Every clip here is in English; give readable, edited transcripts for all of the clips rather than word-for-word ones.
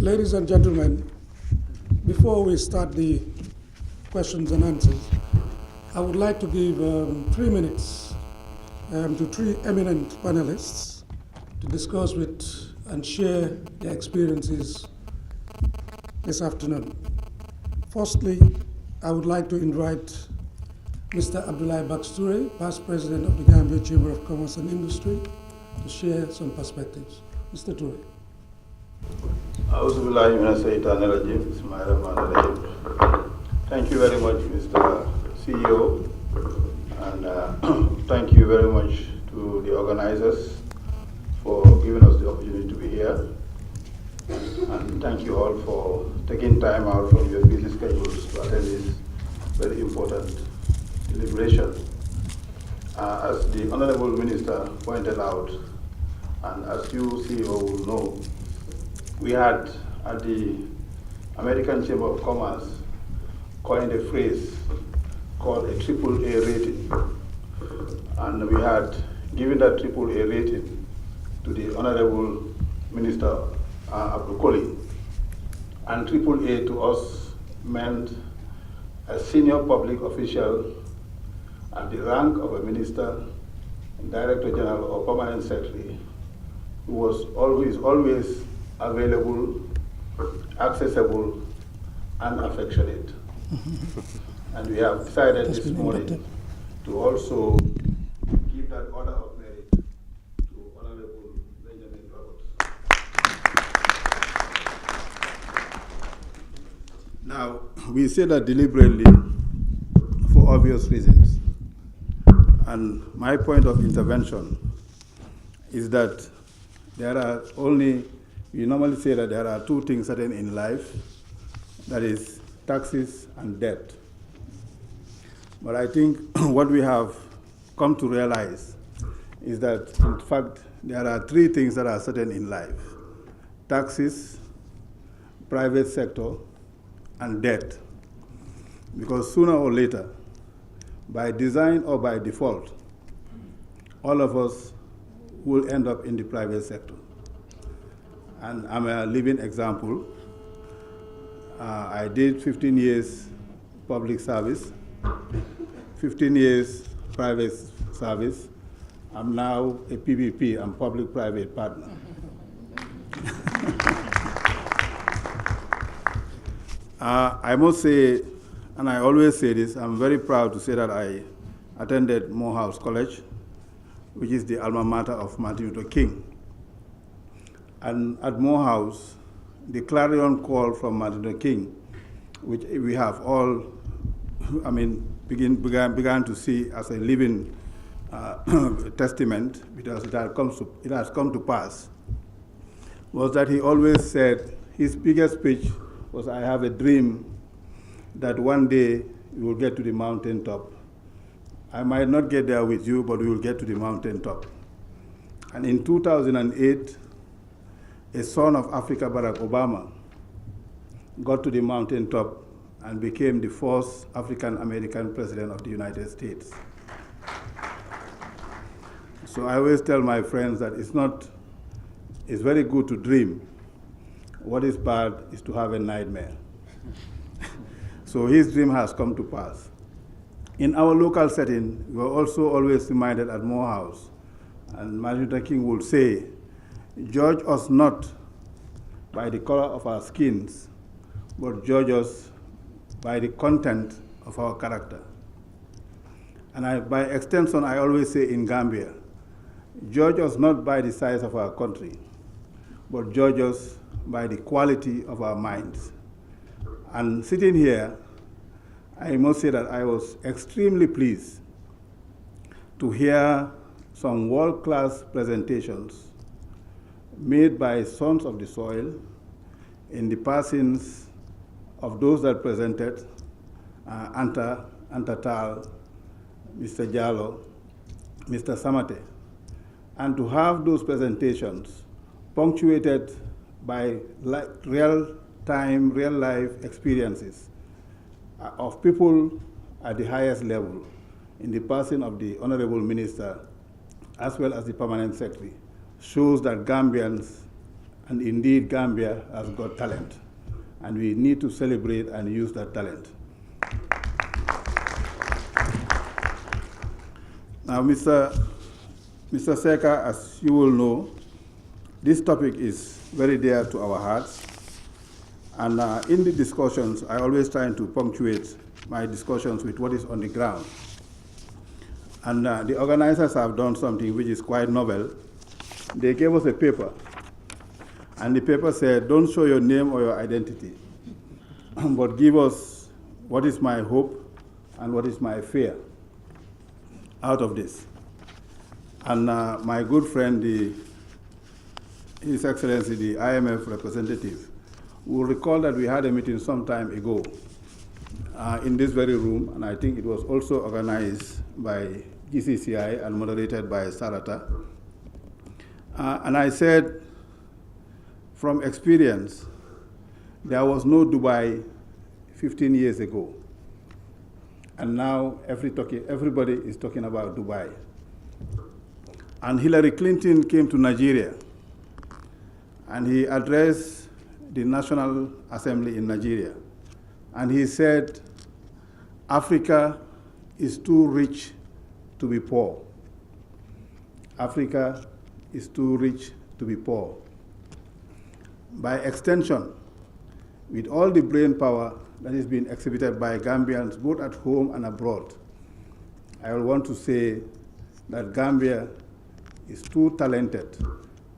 Ladies and gentlemen, before we start the questions and answers, I would like to give 3 minutes to three eminent panelists to discuss with and share their experiences this afternoon. Firstly, I would like to invite Mr. Abdoulaye Baksture, past president of the Gambia Chamber of Commerce and Industry, to share some perspectives. Mr. Toure. Thank you very much, Mr. CEO, and thank you very much to the organizers for giving us the opportunity to be here. And thank you all for taking time out from your busy schedules to attend this very important deliberation. As the Honorable Minister pointed out, and as you, CEO, will know, we had at the American Chamber of Commerce coined a phrase called a AAA rating. And we had given that AAA rating to the Honorable Minister Abdul Koli. And AAA to us meant a senior public official at the rank of a minister, director general, or permanent secretary, who was always available, accessible, and affectionate. And we have decided this morning to also give that order of merit to Honorable Benjamin Roberts. Now, we say that deliberately for obvious reasons. And my point of intervention is that there are only, we normally say that there are two things certain in life, that is taxes and debt. But I think what we have come to realize is that, in fact, there are three things that are certain in life: taxes, private sector, and debt. Because sooner or later, by design or by default, all of us will end up in the private sector. And I'm a living example. I did 15 years public service, 15 years private service. I'm now a PPP, I'm public-private partner. I must say, and I always say this, I'm very proud to say that I attended Morehouse College, which is the alma mater of Martin Luther King. And at Morehouse, the clarion call from Martin Luther King, which we have all, began to see as a living testament, because it has come to pass, was that he always said, his biggest speech was, "I have a dream that one day you will get to the mountaintop. I might not get there with you, but we will get to the mountaintop." And in 2008, a son of Africa, Barack Obama, got to the mountaintop and became the first African-American president of the United States. So I always tell my friends that it's very good to dream. What is bad is to have a nightmare. So his dream has come to pass. In our local setting, we are also always reminded at Morehouse, and Martin Luther King would say, "Judge us not by the color of our skins, but judge us by the content of our character." And by extension, I always say in Gambia, judge us not by the size of our country, but judge us by the quality of our minds. And sitting here, I must say that I was extremely pleased to hear some world-class presentations made by sons of the soil in the persons of those that presented, Anta Tal, Mr. Jallo, Mr. Samate, and to have those presentations punctuated by real-time, real-life experiences of people at the highest level in the person of the Honorable Minister as well as the Permanent Secretary shows that Gambians And indeed, Gambia has got talent, and we need to celebrate and use that talent. Now, Mr. Seka, as you will know, this topic is very dear to our hearts. And in the discussions, I always try to punctuate my discussions with what is on the ground. And the organizers have done something which is quite novel. They gave us a paper. And the paper said, don't show your name or your identity, but give us what is my hope and what is my fear out of this. And my good friend, His Excellency, the IMF representative, will recall that we had a meeting some time ago in this very room, and I think it was also organized by GCCI and moderated by Sarata. And I said, from experience, there was no Dubai 15 years ago. And now everybody is talking about Dubai. And Hillary Clinton came to Nigeria, and he addressed the National Assembly in Nigeria. And he said, Africa is too rich to be poor. Africa is too rich to be poor. By extension, with all the brain power that is being exhibited by Gambians, both at home and abroad, I will want to say that Gambia is too talented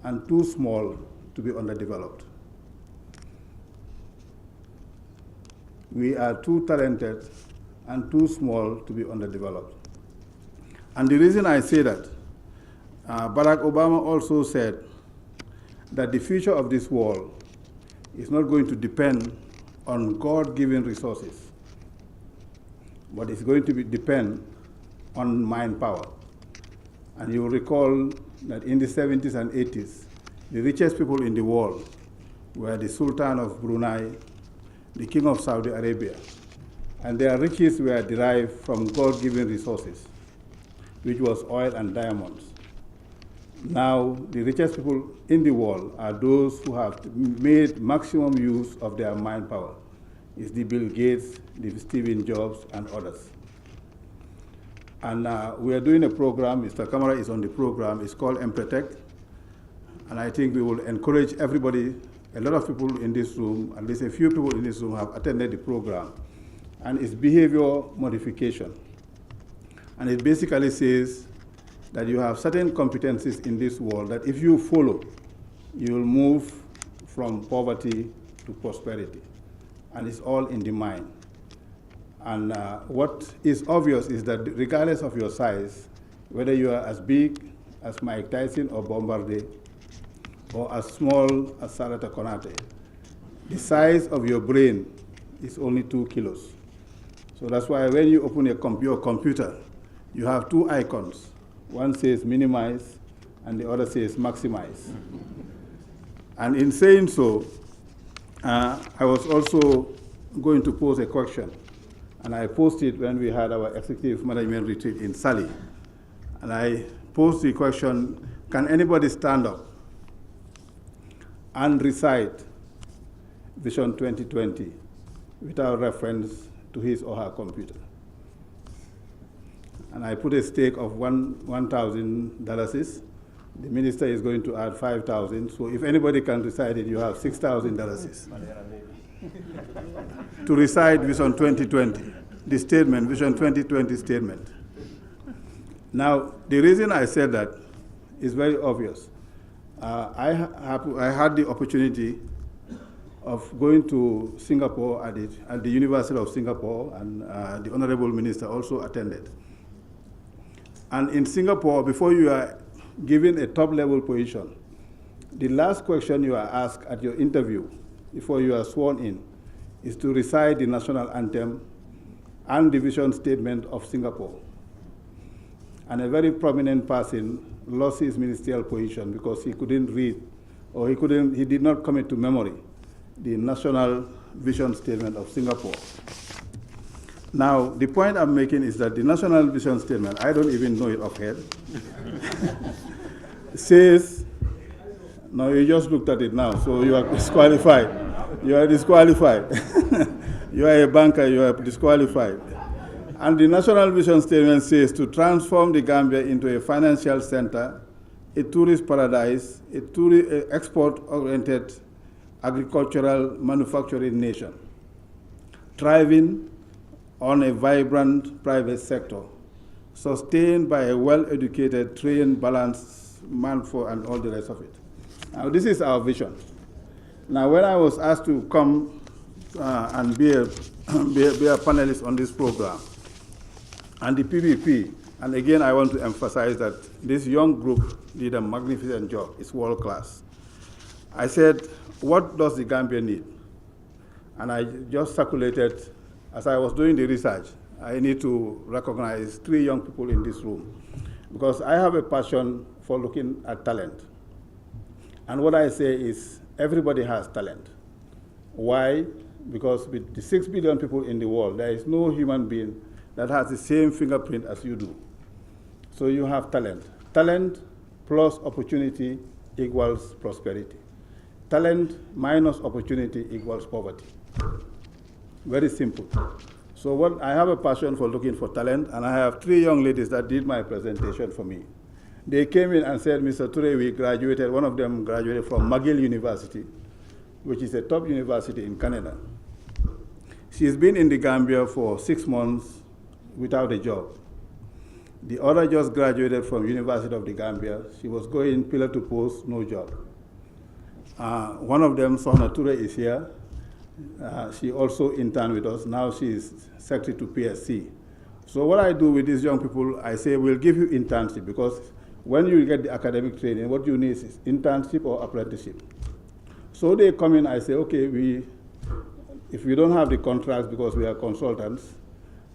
and too small to be underdeveloped. We are too talented and too small to be underdeveloped. And the reason I say that, Barack Obama also said that the future of this world is not going to depend on God-given resources, but it's going to depend on mind power. And you will recall that in the 70s and 80s, the richest people in the world were the Sultan of Brunei, the King of Saudi Arabia, and their riches were derived from God-given resources, which was oil and diamonds. Now, the richest people in the world are those who have made maximum use of their mind power. It's the Bill Gates, the Steve Jobs, and others. And we are doing a program, Mr. Kamara is on the program, it's called Empretech. And I think we will encourage everybody, a lot of people in this room, at least a few people in this room have attended the program. And it's behavior modification. And it basically says that you have certain competencies in this world that if you follow, you will move from poverty to prosperity. And it's all in the mind. And what is obvious is that regardless of your size, whether you are as big as Mike Tyson or Bombardier, or as small as Sarata Konate, the size of your brain is only 2 kilos. So that's why when you open your computer, you have two icons. One says minimize, and the other says maximize. And in saying so, I was also going to pose a question. And I posed it when we had our executive management retreat in Sali. And I posed the question, can anybody stand up and recite Vision 2020 without reference to his or her computer? And I put a stake of $1,000. The minister is going to add 5,000. So if anybody can recite it, you have $6,000 to recite Vision 2020, the statement, Vision 2020 statement. Now, the reason I said that is very obvious. I had the opportunity of going to Singapore at the University of Singapore, and the Honorable Minister also attended. And in Singapore, before you are given a top-level position, the last question you are asked at your interview before you are sworn in is to recite the national anthem and the vision statement of Singapore. And a very prominent person lost his ministerial position because he couldn't read, or he did not commit to memory the national vision statement of Singapore. Now, the point I'm making is that the national vision statement, I don't even know it offhand, says No, you just looked at it now, so you are disqualified. You are disqualified. You are a banker, you are disqualified. And the National Vision Statement says to transform the Gambia into a financial center, a tourist paradise, a export-oriented agricultural manufacturing nation, thriving on a vibrant private sector, sustained by a well-educated, trained, balanced manpower, and all the rest of it. Now, this is our vision. Now, when I was asked to come and be a panelist on this program, and the PPP, and again, I want to emphasize that this young group did a magnificent job. It's world class. I said, what does the Gambia need? And I just circulated, as I was doing the research, I need to recognize 3 young people in this room, because I have a passion for looking at talent. And what I say is, everybody has talent. Why? Because with the 6 billion people in the world, there is no human being that has the same fingerprint as you do. So you have talent. Talent plus opportunity equals prosperity. Talent minus opportunity equals poverty. Very simple. So I have a passion for looking for talent, and I have 3 young ladies that did my presentation for me. They came in and said, Mr. Toure, we graduated, one of them graduated from McGill University, which is a top university in Canada. She's been in the Gambia for 6 months without a job. The other just graduated from University of the Gambia. She was going pillar to post, no job. One of them, Sohna Toure, is here. She also interned with us. Now she is secretary to PSC. So what I do with these young people, I say, we'll give you internship, because when you get the academic training, what you need is internship or apprenticeship. So they come in, I say, okay, if we don't have the contracts because we are consultants,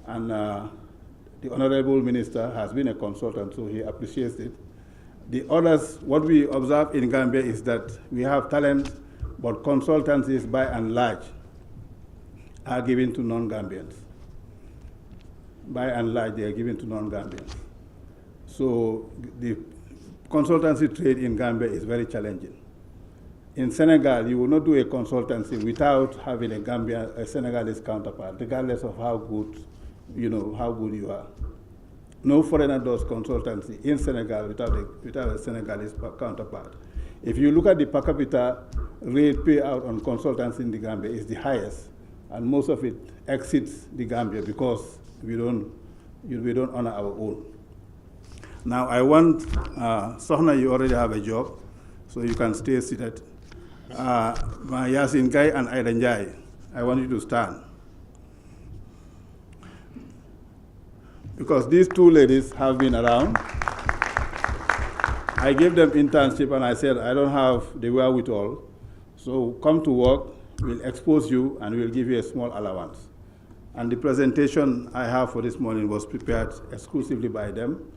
and the Honorable Minister has been a consultant, so he appreciates it. The others, what we observe in Gambia is that we have talent, but consultancies by and large are given to non-Gambians. By and large, they are given to non-Gambians. So the consultancy trade in Gambia is very challenging. In Senegal, you will not do a consultancy without having a Senegalese counterpart, regardless of how good you are. No foreigner does consultancy in Senegal without a Senegalese counterpart. If you look at the per capita rate payout on consultancy in the Gambia, it's the highest, and most of it exceeds the Gambia because we don't honor our own. Now I want, Sohna, you already have a job, so you can stay seated. Yasin Gai and Aida Njai, I want you to stand. Because these 2 ladies have been around. I gave them internship and I said, I don't have the wherewithal, so come to work, we'll expose you and we'll give you a small allowance. And the presentation I have for this morning was prepared exclusively by them.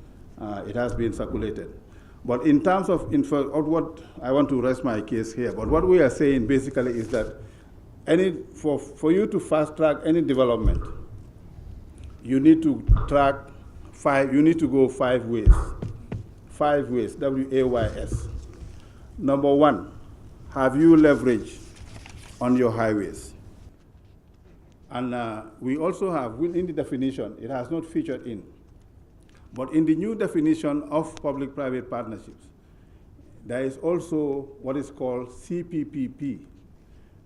It has been circulated. But in terms of what I want to rest my case here, but what we are saying basically is that for you to fast track any development, you need to go 5 ways. 5 ways, W-A-Y-S. Number 1, have you leverage on your highways? And we also have, in the definition, it has not featured in, but in the new definition of public-private partnerships, there is also what is called CPPP,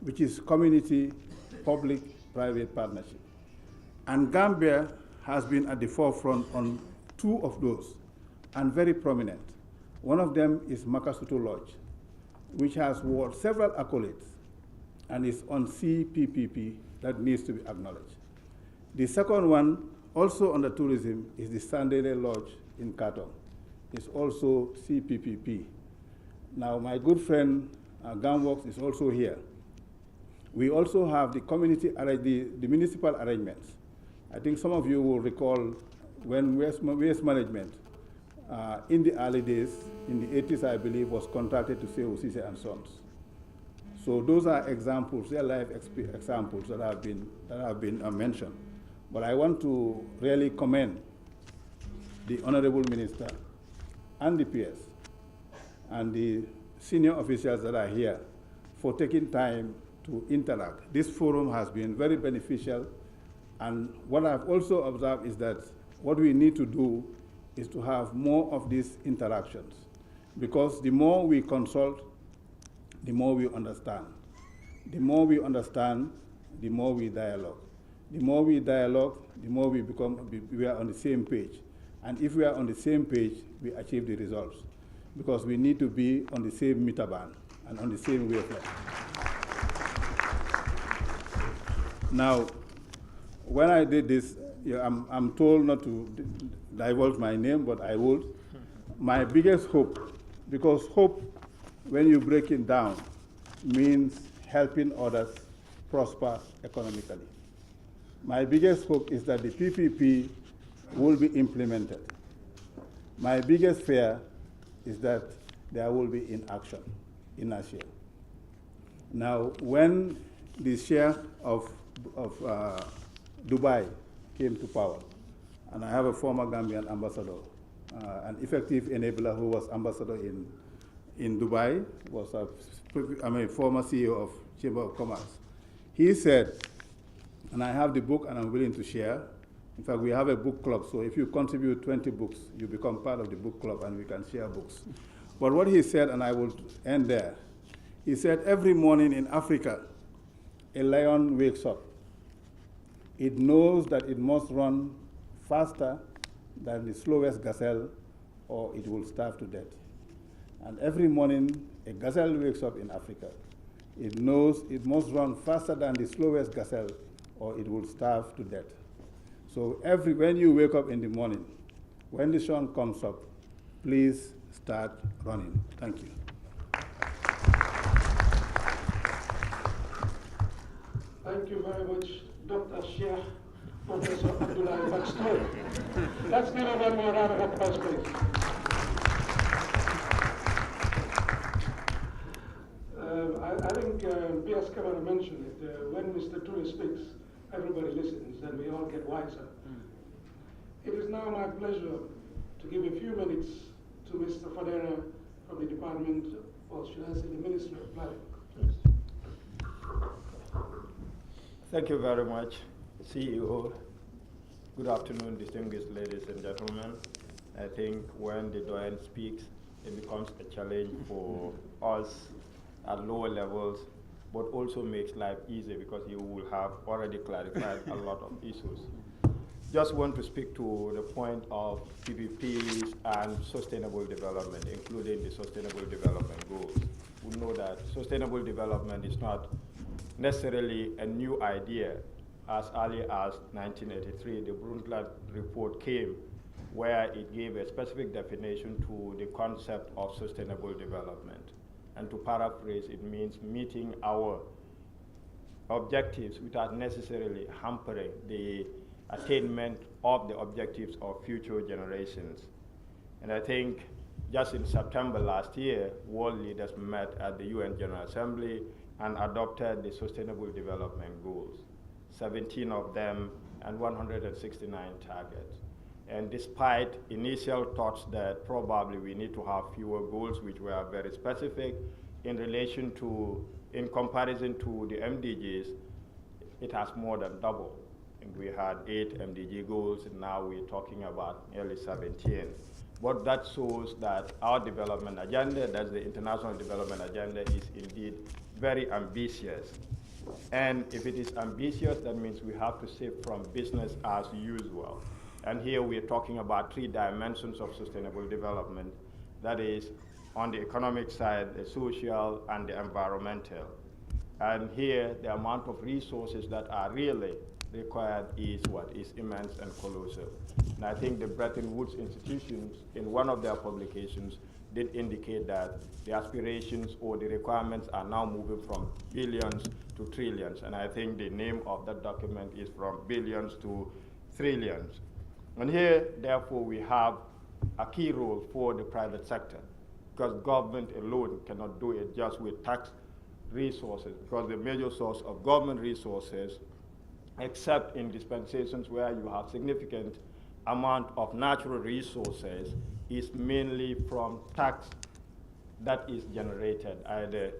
which is Community Public-Private Partnership. And Gambia has been at the forefront on 2 of those, and very prominent. One of them is Makasutu Lodge, which has won several accolades, and is on CPPP that needs to be acknowledged. The second one, also under tourism, is the Sandele Lodge in Katong. It's also CPPP. Now, my good friend Gamworks is also here. We also have the the municipal arrangements. I think some of you will recall when waste management in the early days, in the 80s, I believe, was contracted to Sekou Cissé and Sons. So those are examples, real life examples that have been mentioned. But I want to really commend the Honorable Minister and the PS and the senior officials that are here for taking time to interact. This forum has been very beneficial, and what I've also observed is that what we need to do is to have more of these interactions, because the more we consult, the more we understand. The more we understand, the more we dialogue. The more we dialogue, the more we are on the same page. And if we are on the same page, we achieve the results, because we need to be on the same meter band and on the same wavelength. Now, when I did this, I'm told not to divulge my name, but I would. My biggest hope, because hope, when you break it down, means helping others prosper economically. My biggest hope is that the PPP will be implemented. My biggest fear is that there will be inaction, inertia. Now, when the share of Dubai came to power, and I have a former Gambian ambassador, an effective enabler who was ambassador in Dubai, was a former CEO of Chamber of Commerce. He said, and I have the book and I'm willing to share. In fact, we have a book club, so if you contribute 20 books, you become part of the book club and we can share books. But what he said, and I will end there, he said every morning in Africa, a lion wakes up. It knows that it must run faster than the slowest gazelle or it will starve to death. And every morning, a gazelle wakes up in Africa. It knows it must run faster than the slowest gazelle or it will starve to death. So when you wake up in the morning, when the sun comes up, please start running. Thank you. Thank you very much, Dr. Sheikh Professor Abdoulaye Baxter. Let's give him one more round of applause, please. I think P.S. Kamara mentioned it. When Mr. Toure speaks, everybody listens and we all get wiser. It is now my pleasure to give a few minutes to Mr. Fadera from the Department, or should I say the Ministry of Planning. Thank you very much, CEO. Good afternoon, distinguished ladies and gentlemen. I think when the Doyen speaks, it becomes a challenge for us at lower levels, but also makes life easier because you will have already clarified a lot of issues. Just want to speak to the point of PPPs and sustainable development, including the sustainable development goals. We know that sustainable development is not necessarily a new idea. As early as 1983, the Brundtland report came where it gave a specific definition to the concept of sustainable development. And to paraphrase, it means meeting our objectives without necessarily hampering the attainment of the objectives of future generations. And I think just in September last year, world leaders met at the UN General Assembly and adopted the Sustainable Development Goals, 17 of them and 169 targets. And despite initial thoughts that probably we need to have fewer goals, which were very specific in relation to, in comparison to the MDGs, it has more than doubled. And we had 8 MDG goals, and now we're talking about nearly 17. But that shows that our development agenda, that's the International Development Agenda, is indeed very ambitious. And if it is ambitious, that means we have to shift from business as usual. And here we are talking about 3 dimensions of sustainable development. That is, on the economic side, the social and the environmental. And here, the amount of resources that are really required is immense and colossal. And I think the Bretton Woods institutions, in one of their publications, did indicate that the aspirations or the requirements are now moving from billions to trillions. And I think the name of that document is From Billions to Trillions. And here, therefore, we have a key role for the private sector, because government alone cannot do it just with tax resources, because the major source of government resources, except in dispensations where you have significant amount of natural resources, is mainly from tax that is generated either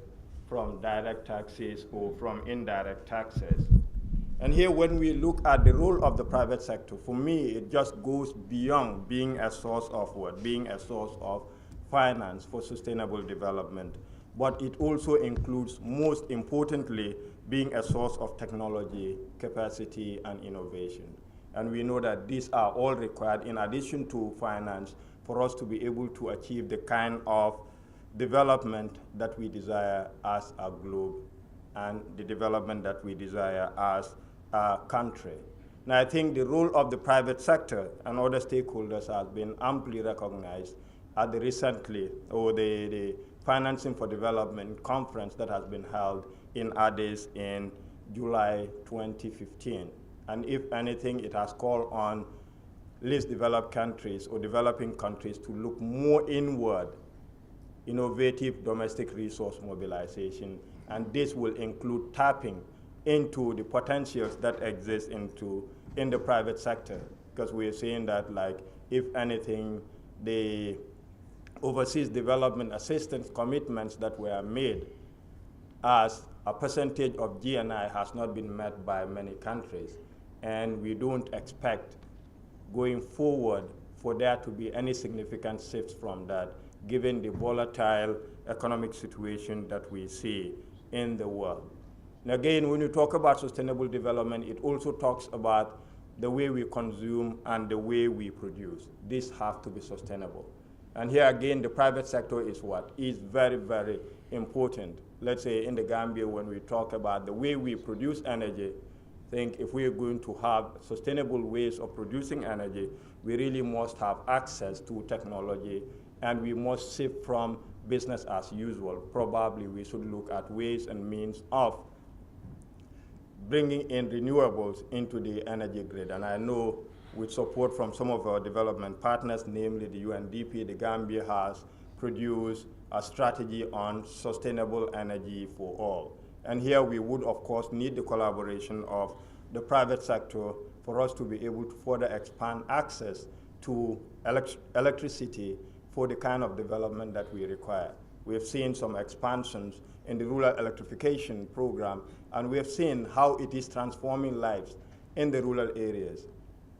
from direct taxes or from indirect taxes. And here, when we look at the role of the private sector, for me, it just goes beyond being a source of what? Being a source of finance for sustainable development. But it also includes, most importantly, being a source of technology, capacity, and innovation. And we know that these are all required, in addition to finance, for us to be able to achieve the kind of development that we desire as a globe and the development that we desire as a country. Now, I think the role of the private sector and other stakeholders has been amply recognized at the the Financing for Development conference that has been held in Addis in July 2015. And if anything, it has called on least developed countries or developing countries to look more inward, innovative domestic resource mobilization, and this will include tapping into the potentials that exist in the private sector, because we are seeing that, like, if anything, the overseas development assistance commitments that were made as a percentage of GNI has not been met by many countries, and we don't expect going forward for there to be any significant shifts from that, given the volatile economic situation that we see in the world. And again, when you talk about sustainable development, it also talks about the way we consume and the way we produce. These have to be sustainable. And here again, the private sector is what? Is very, very important. Let's say in the Gambia, when we talk about the way we produce energy, I think if we are going to have sustainable ways of producing energy, we really must have access to technology, and we must shift from business as usual. Probably we should look at ways and means of bringing in renewables into the energy grid. And I know with support from some of our development partners, namely the UNDP, the Gambia has produced a strategy on sustainable energy for all. And here we would, of course, need the collaboration of the private sector for us to be able to further expand access to electricity for the kind of development that we require. We have seen some expansions in the rural electrification program, and we have seen how it is transforming lives in the rural areas,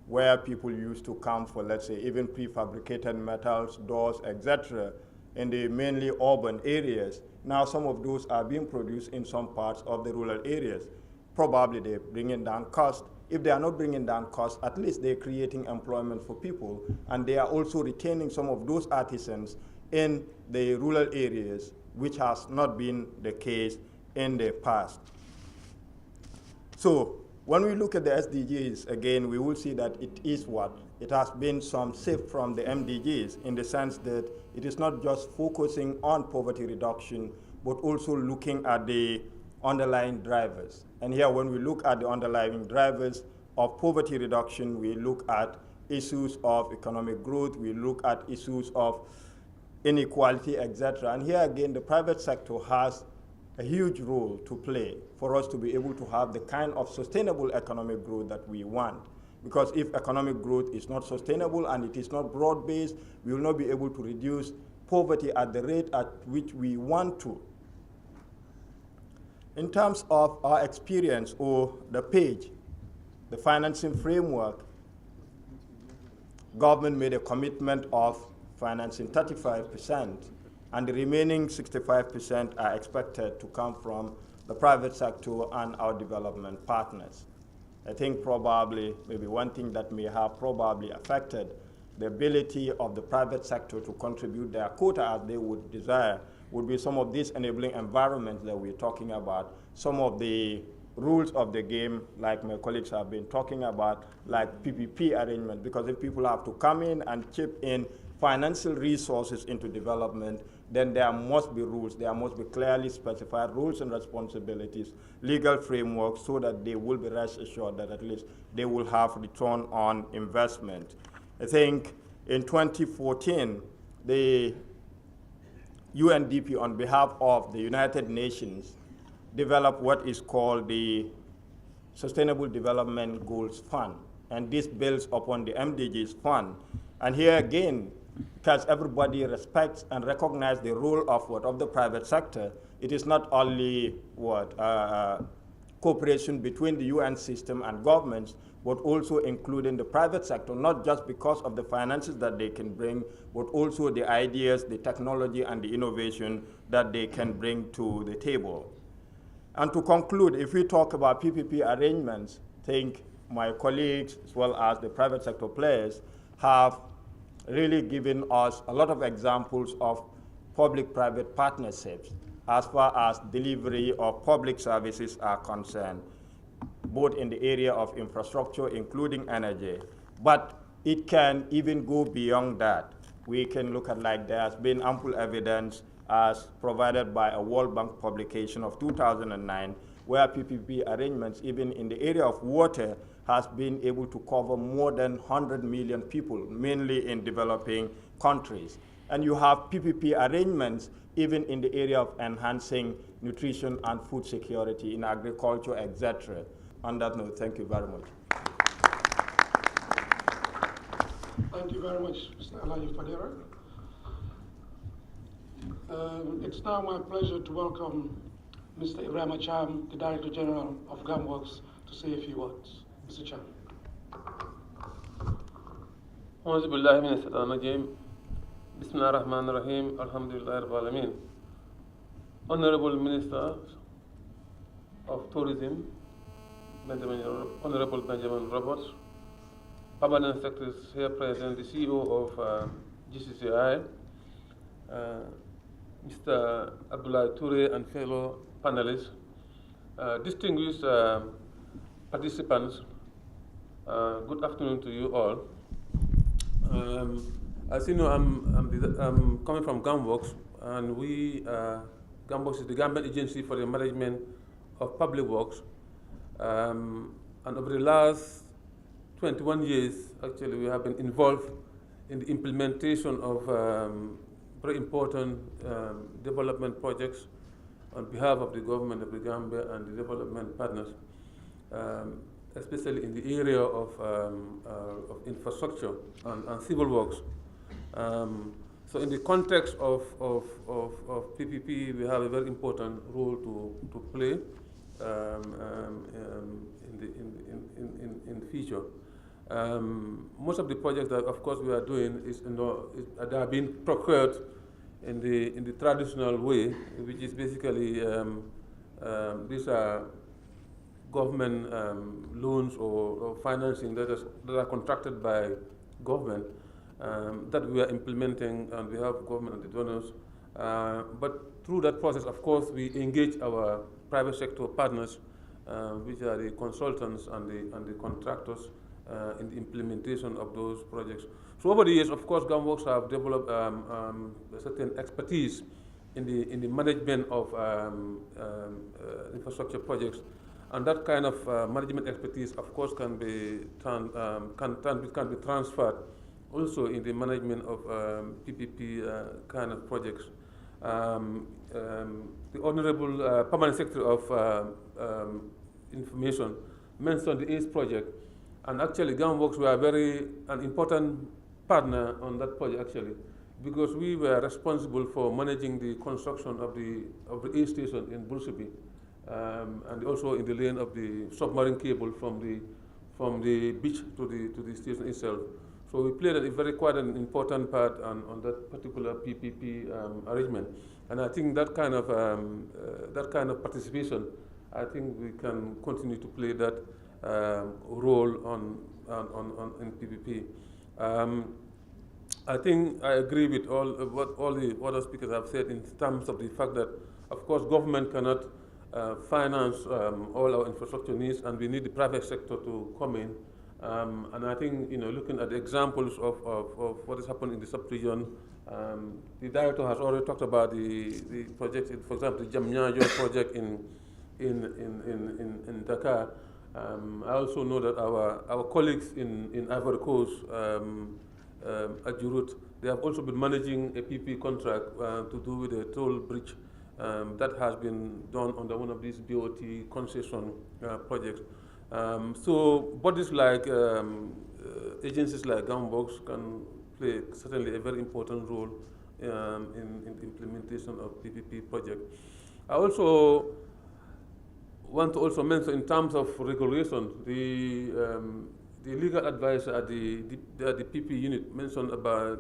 where people used to come for, let's say, even prefabricated metals, doors, etc., in the mainly urban areas. Now some of those are being produced in some parts of the rural areas. Probably they're bringing down cost. If they are not bringing down cost, at least they're creating employment for people, and they are also retaining some of those artisans in the rural areas, which has not been the case in the past. So when we look at the SDGs, again, we will see that it is what? It has been some shift from the MDGs, in the sense that it is not just focusing on poverty reduction, but also looking at the underlying drivers. And here, when we look at the underlying drivers of poverty reduction, we look at issues of economic growth, we look at issues of inequality, etc. And here again, the private sector has a huge role to play for us to be able to have the kind of sustainable economic growth that we want. Because if economic growth is not sustainable and it is not broad-based, we will not be able to reduce poverty at the rate at which we want to. In terms of our experience, or the page, the financing framework, government made a commitment of financing 35%, and the remaining 65% are expected to come from the private sector and our development partners. I think probably, maybe one thing that may have probably affected the ability of the private sector to contribute their quota as they would desire would be some of these enabling environments that we're talking about, some of the rules of the game, like my colleagues have been talking about, like PPP arrangements, because if people have to come in and chip in financial resources into development, then there must be rules, there must be clearly specified rules and responsibilities, legal frameworks, so that they will be rest assured that at least they will have return on investment. I think in 2014, the UNDP, on behalf of the United Nations, developed what is called the Sustainable Development Goals Fund. And this builds upon the MDGs Fund. And here again, because everybody respects and recognizes the role of the private sector. It is not only cooperation between the UN system and governments, but also including the private sector, not just because of the finances that they can bring, but also the ideas, the technology, and the innovation that they can bring to the table. And to conclude, if we talk about PPP arrangements, I think my colleagues, as well as the private sector players, have really given us a lot of examples of public-private partnerships as far as delivery of public services are concerned, both in the area of infrastructure, including energy. But it can even go beyond that. We can look at, like, there has been ample evidence as provided by a World Bank publication of 2009, where PPP arrangements, even in the area of water, has been able to cover more than 100 million people, mainly in developing countries. And you have PPP arrangements even in the area of enhancing nutrition and food security in agriculture, etc. On that note, thank you very much. Thank you very much, Mr. Alaji Fadera. It's now my pleasure to welcome Mr. Ibrahim Acham, the Director General of GAMWorks, to say a few words. Mr. Cham. أعوذ بالله من الشيطان الرجيم بسم الله الرحمن الرحيم الحمد لله رب العالمين. Honorable Minister of Tourism, Honorable Benjamin Roberts, Permanent Secretary here present, the CEO of GCCI, Mr. Abdullah Toure and fellow panelists, distinguished participants, good afternoon to you all. As you know, I'm coming from GAMWorks, and GAMWorks is the government agency for the management of public works. And over the last 21 years, actually, we have been involved in the implementation of very important development projects on behalf of the government of the Gambia and the development partners, especially in the area of infrastructure and civil works. So in the context of PPP, we have a very important role to play in the future. Most of the projects that, of course, we are doing they are being procured in the traditional way, which is basically these are government loans or financing that are contracted by government that we are implementing on behalf of government and the donors. But through that process, of course, we engage our private sector partners, which are the consultants and the contractors in the implementation of those projects. So over the years, of course, GAMWorks have developed a certain expertise in the management of infrastructure projects, and that kind of management expertise, of course, can be transferred also in the management of PPP kind of projects. The Honorable Permanent Secretary of Information mentioned the ACE project, and actually GAMWorks were an important partner on that project, actually, because we were responsible for managing the construction of the ACE station in Bulsibi, and also in the lane of the submarine cable from the beach to the station itself. So we played quite an important part on that particular PPP arrangement, and I think that kind of participation, I think we can continue to play that role in PPP. I think I agree with what all the other speakers have said in terms of the fact that, of course, government cannot finance all our infrastructure needs, and we need the private sector to come in. And I think, looking at the examples of what has happened in the sub-region, the director has already talked about the projects. For example, the Jamnyajo project in Dakar. I also know that our colleagues in Ivory Coast, at Jurut, they have also been managing a PP contract to do with a toll bridge that has been done under one of these BOT concession projects. So bodies like agencies like GAMWorks can play certainly a very important role in the implementation of PPP project. I also want to also mention in terms of regulation, the legal advisor at the PP unit mentioned about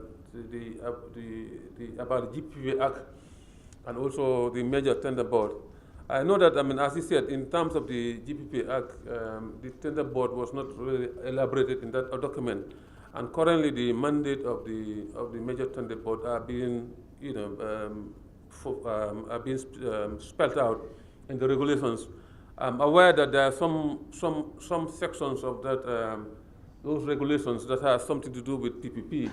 about the GPP Act and also the major tender board. I know that, I mean, as he said, in terms of the GPP Act, the tender board was not really elaborated in that document, and currently the mandate of the major tender board are being, are being spelled out in the regulations. I'm aware that there are some sections of that those regulations that have something to do with PPP.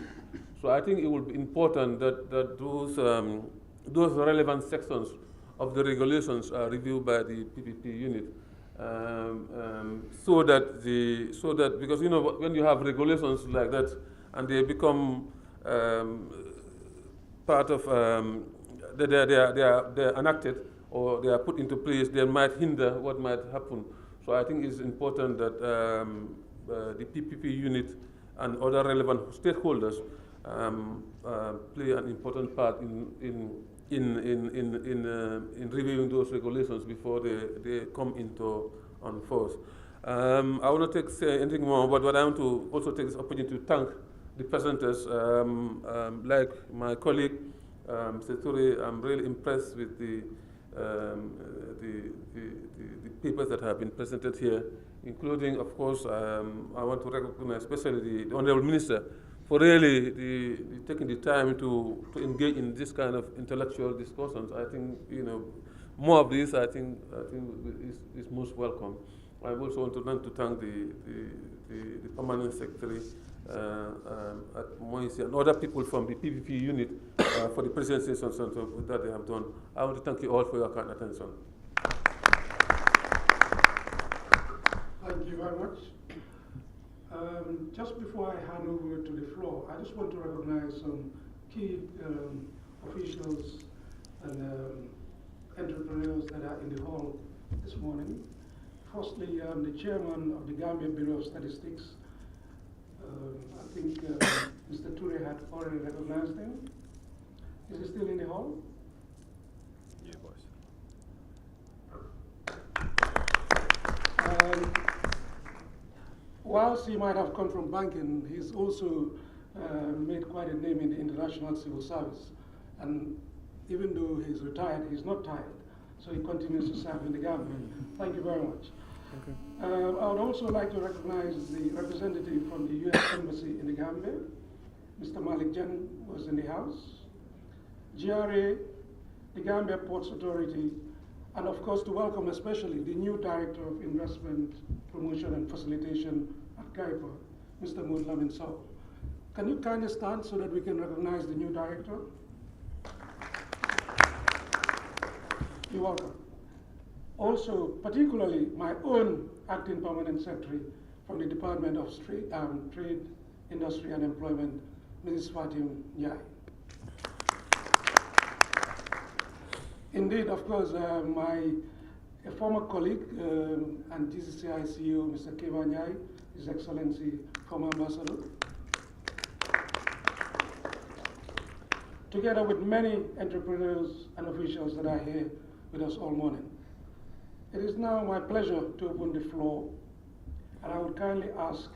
So I think it would be important that those relevant sections of the regulations are reviewed by the PPP unit, so that because when you have regulations like that and they become part of they are enacted or they are put into place, they might hinder what might happen. So I think it's important that the PPP unit and other relevant stakeholders play an important part in reviewing those regulations before they come into force. I will not say anything more, but I want to also take this opportunity to thank the presenters. Like my colleague, Mr. Ture, I'm really impressed with the papers that have been presented here, including, of course, I want to recognize especially the Honorable Minister for really taking the time to engage in this kind of intellectual discussions. I think more of this. I think is most welcome. I also want to thank the permanent secretary at Moise and other people from the PPP unit for the presentations that they have done. I want to thank you all for your kind attention. Thank you very much. Just before I hand over to the floor, I just want to recognize some key officials and entrepreneurs that are in the hall this morning. Firstly, the chairman of the Gambia Bureau of Statistics. I think Mr. Ture had already recognized him. Is he still in the hall? Yeah, boss. Whilst he might have come from banking, he's also made quite a name in the international civil service. And even though he's retired, he's not tired. So he continues to serve in the Gambia. Thank you very much. Okay. I would also like to recognize the representative from the U.S. Embassy in the Gambia. Mr. Malik Jen was in the house. GRA, the Gambia Ports Authority, and of course to welcome especially the new Director of Investment, Promotion and Facilitation at GAIPA, Mr. Moudlamin Sow. Can you kindly stand so that we can recognize the new Director? You're welcome. Also, particularly my own Acting Permanent Secretary from the Department of Trade, Industry and Employment, Mrs. Fatim Njai. Indeed, of course, my former colleague and GCCI CEO, Mr. Keva Njai, His Excellency, former Ambassador. Together with many entrepreneurs and officials that are here with us all morning. It is now my pleasure to open the floor, and I would kindly ask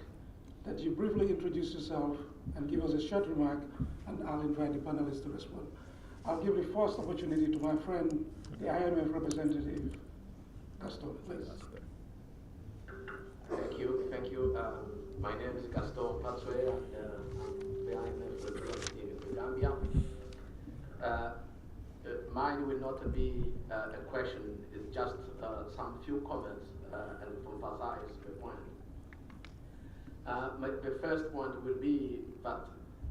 that you briefly introduce yourself and give us a short remark, and I'll invite the panelists to respond. I'll give the first opportunity to my friend, the IMF representative, Gaston, please. Thank you. My name is Gaston Patsue, and I'm the IMF representative in Gambia. Mine will not be a question, it's just some few comments and to emphasize the point. The first point will be that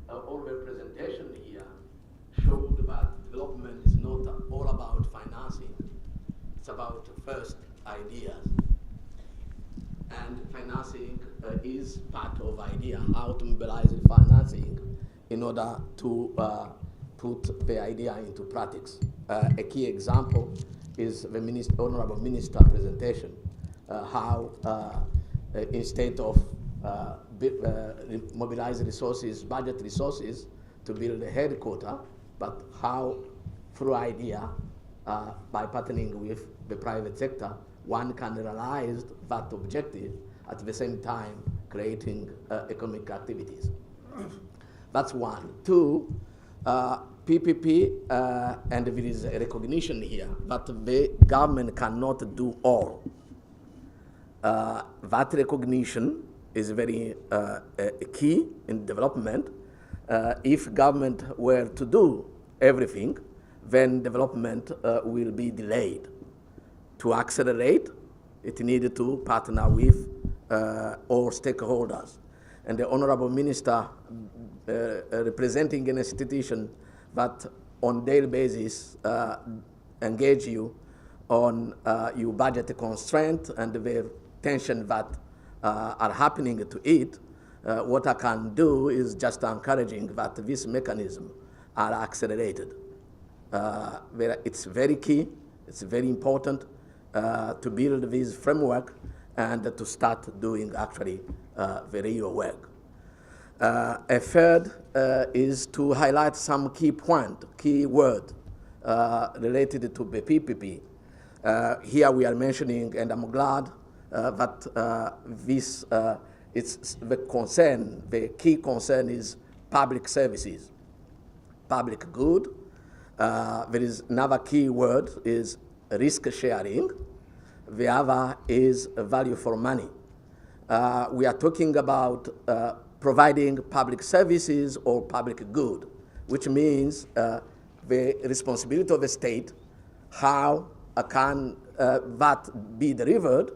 all the presentation here showed that development is not all about financing, it's about first ideas. And financing is part of idea, how to mobilize the financing in order to put the idea into practice. A key example is the Honorable Minister presentation, how instead of mobilize resources, budget resources to build a headquarter, but how, through idea, by partnering with the private sector, one can realize that objective at the same time creating economic activities. That's one. Two, PPP, and there is a recognition here that the government cannot do all. That recognition is very key in development. If government were to do everything, then development will be delayed. To accelerate, it needed to partner with all stakeholders. And the Honorable Minister representing an institution that on daily basis engage you on your budget constraint and the tension that are happening to it, what I can do is just encouraging that this mechanism are accelerated. It's very key, it's very important to build this framework and to start doing actually the real work. A third is to highlight some key point, key word related to the PPP. Here we are mentioning, and I'm glad that this it's the concern, the key concern is public services, public good. There is another key word is risk sharing. The other is value for money. We are talking about providing public services or public good, which means the responsibility of the state, how can that be delivered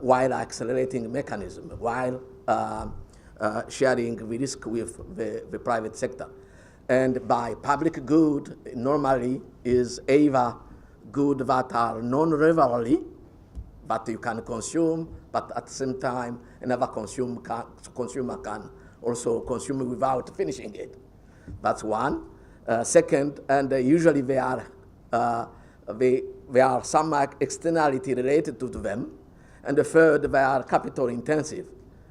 while accelerating mechanism, while sharing the risk with the private sector. And by public good, normally is either good that are non-rivalry, that you can consume, but at the same time, another consumer can also consume without finishing it. That's one. Second, and usually there are some externality related to them. And the third, they are capital intensive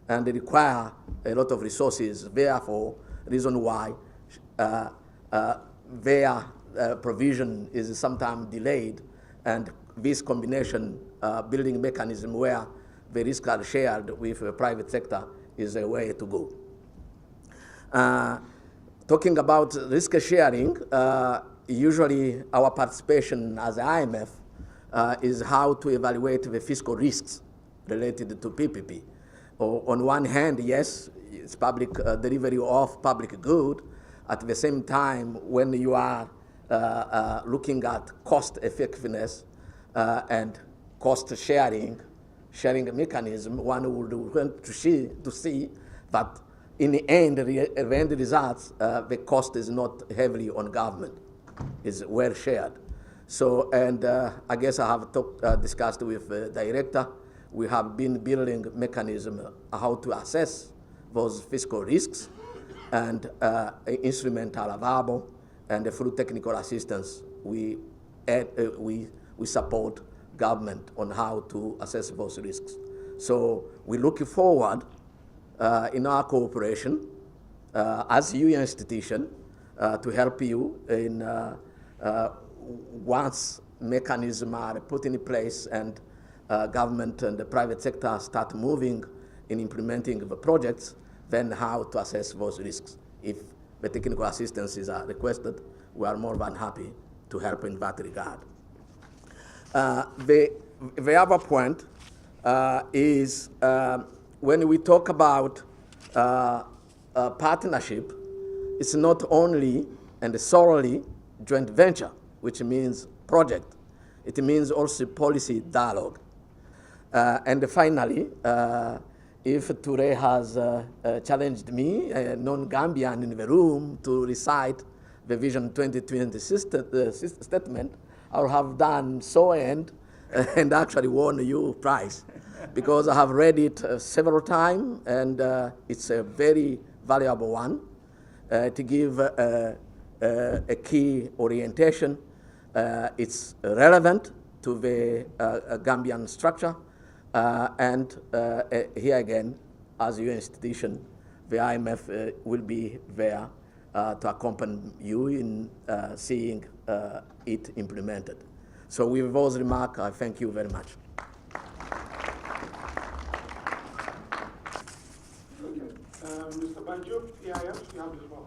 and they require a lot of resources. Therefore, reason why their provision is sometimes delayed, and this combination building mechanism where the risks are shared with the private sector is a way to go. Talking about risk sharing, usually our participation as IMF is how to evaluate the fiscal risks related to PPP. On one hand, yes, it's public delivery of public good. At the same time, when you are looking at cost effectiveness and cost sharing mechanism, one would want to see that in the end results, the cost is not heavily on government, is well shared. So, and I guess I have discussed with the director, we have been building mechanism how to assess those fiscal risks, and instruments are available, and through technical assistance, we support government on how to assess those risks. So we look forward in our cooperation as a UN institution to help you in once mechanisms are put in place and government and the private sector start moving in implementing the projects, then how to assess those risks. If the technical assistance is requested, we are more than happy to help in that regard. The other point is when we talk about partnership, it's not only and solely joint venture, which means project. It means also policy dialogue. And finally, if Toure has challenged me, a non-Gambian in the room, to recite the Vision 2020 statement, I will have done so and actually won you a prize, because I have read it several times, and it's a very valuable one to give a key orientation. It's relevant to the Gambian structure, and here again, as your institution, the IMF will be there to accompany you in seeing it implemented. So with those remarks, I thank you very much. Mr. Banjo, EIF, you have the floor.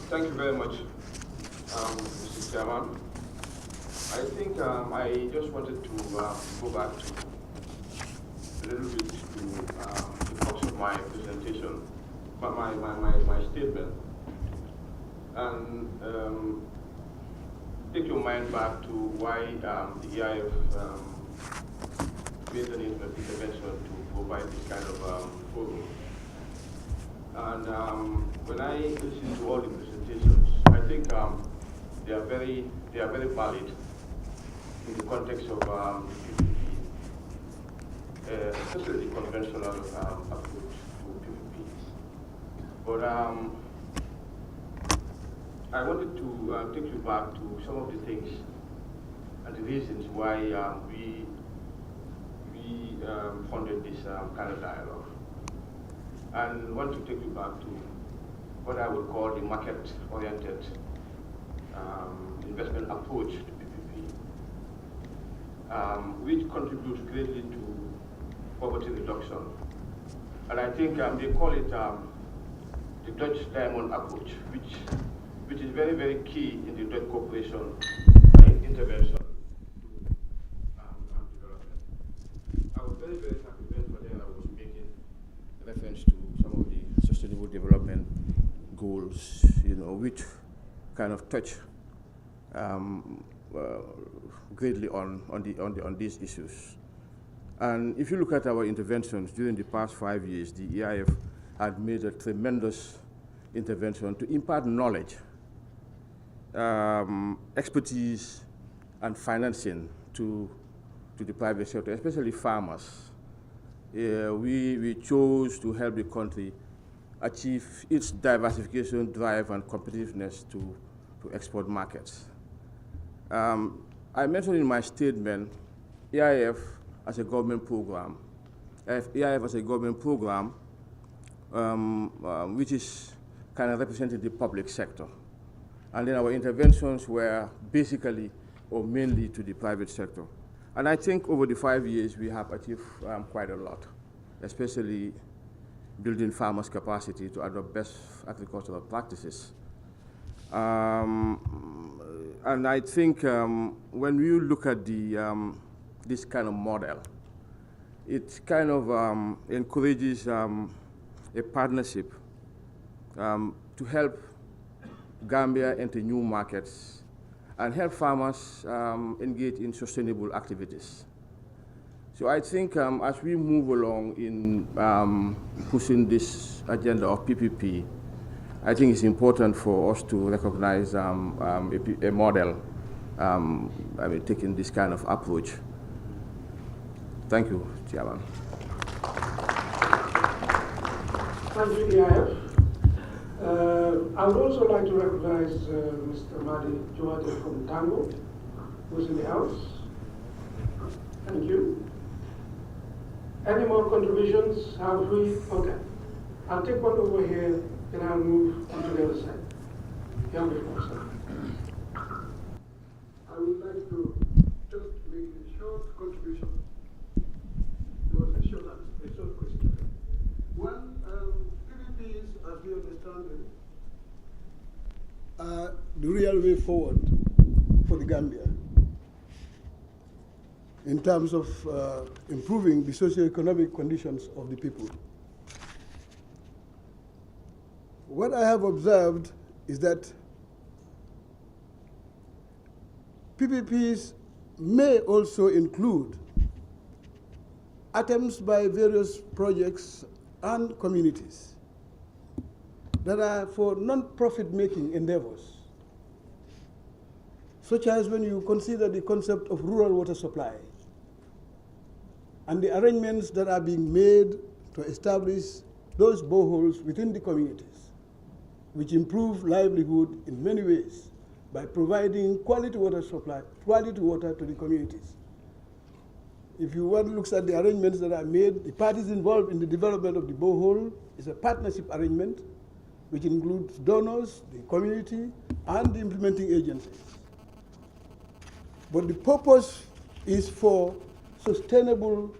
Thank you very much, Mr. Chairman. I think I just wanted to go back to a little bit to the crux of my presentation, my statement, and take your mind back to why the EIF made an intervention to provide this kind of forum. And when I listen to all the presentations, I think they are very valid in the context of PPP, especially the conventional approach to PPPs. But I wanted to take you back to some of the things and the reasons why we funded this kind of dialogue. And want to take you back to what I would call the market-oriented investment approach to PPP, which contributes greatly to poverty reduction. And I think they call it the Dutch diamond approach, which is very, very key in the Dutch cooperation intervention to development. I was very, very happy when I was making reference to some of the sustainable development goals, which kind of touch greatly on these issues. And if you look at our interventions during the past 5 years, the EIF had made a tremendous intervention to impart knowledge, expertise, and financing to the private sector, especially farmers. We chose to help the country achieve its diversification drive and competitiveness to export markets. I mentioned in my statement EIF as a government program. EIF as a government program which is kind of representing the public sector. And then our interventions were basically or mainly to the private sector. And I think over the 5 years we have achieved quite a lot, especially building farmers' capacity to adopt best agricultural practices. And I think when you look at this kind of model, it kind of encourages a partnership to help Gambia enter new markets and help farmers engage in sustainable activities. So I think as we move along in pushing this agenda of PPP, I think it's important for us to recognize a model, taking this kind of approach. Thank you, Chairman. Thank you, EIF. I would also like to recognize Mr. Madi Jumate from Tango, who's in the house. Thank you. Any more contributions? Have we? Okay. I'll take one over here, then I'll move on to the other side. You have the floor, sir. I would like to just make a short contribution. It was a short question. One, PPPs, as we understand them, are the real way forward for the Gambia in terms of improving the socio-economic conditions of the people. What I have observed is that PPPs may also include attempts by various projects and communities that are for non-profit making endeavors, such as when you consider the concept of rural water supply and the arrangements that are being made to establish those boreholes within the communities, which improve livelihood in many ways by providing quality water supply, quality water to the communities. if you want to look at the arrangements that are made, the parties involved in the development of the borehole is a partnership arrangement which includes donors, the community, and the implementing agencies. But the purpose is for sustainable,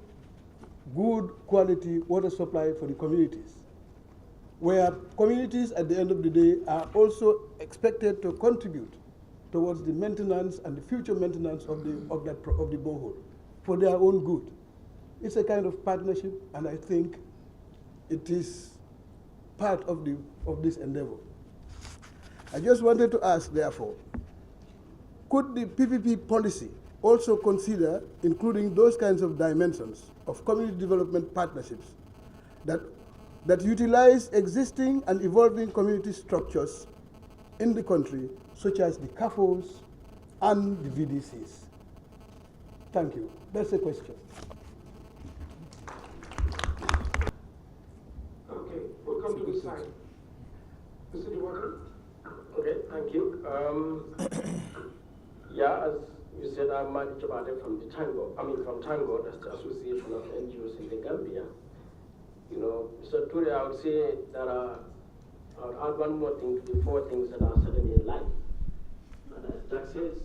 good quality water supply for the communities, where communities at the end of the day are also expected to contribute towards the maintenance and the future maintenance of the borehole for their own good. It's a kind of partnership, and I think it is part of this endeavor. I just wanted to ask, therefore, could the PPP policy also consider including those kinds of dimensions of community development partnerships that utilize existing and evolving community structures in the country, such as the CAFOs and the VDCs? Thank you. That's the question. Okay, we'll come to this side. Mr. Walker. Okay, thank you. Yeah, as you said, I'm Mike Jabate from from Tango, that's the Association of NGOs in the Gambia. You know, Mr. Ture, I would say that I would add one more thing to the four things that are certain in life. Taxes,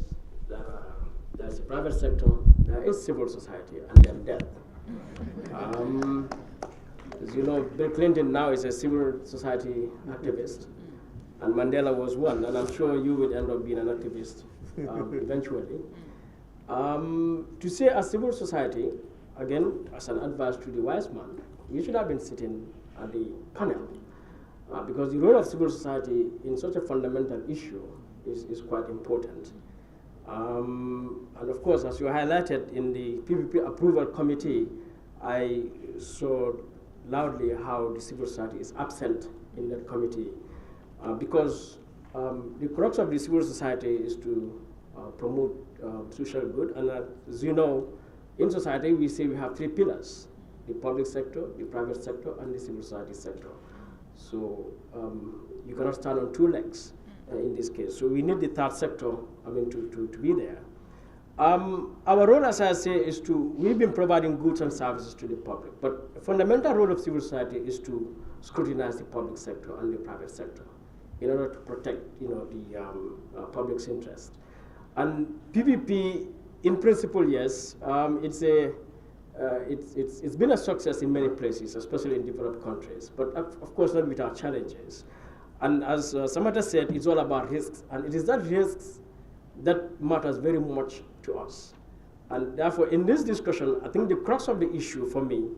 there's the private sector, there is civil society, and then death. As you know, Bill Clinton now is a civil society activist, and Mandela was one, and I'm sure you will end up being an activist eventually. To say a civil society, again, as an advice to the wise man, you should have been sitting at the panel, because the role of civil society in such a fundamental issue is quite important. And of course, as you highlighted in the PPP approval committee, I saw loudly how the civil society is absent in that committee, because the crux of the civil society is to promote social good. And as you know, in society we say we have three pillars: the public sector, the private sector, and the civil society sector. So you cannot stand on two legs in this case. So we need the third sector, to be there. Our role, as I say, is we've been providing goods and services to the public, but the fundamental role of civil society is to scrutinize the public sector and the private sector in order to protect, the public's interest. And PPP, in principle, yes, it's been a success in many places, especially in developed countries, but of course not without challenges. And as Samata said, it's all about risks, and it is that risks that matters very much to us. And therefore, in this discussion, I think the crux of the issue for me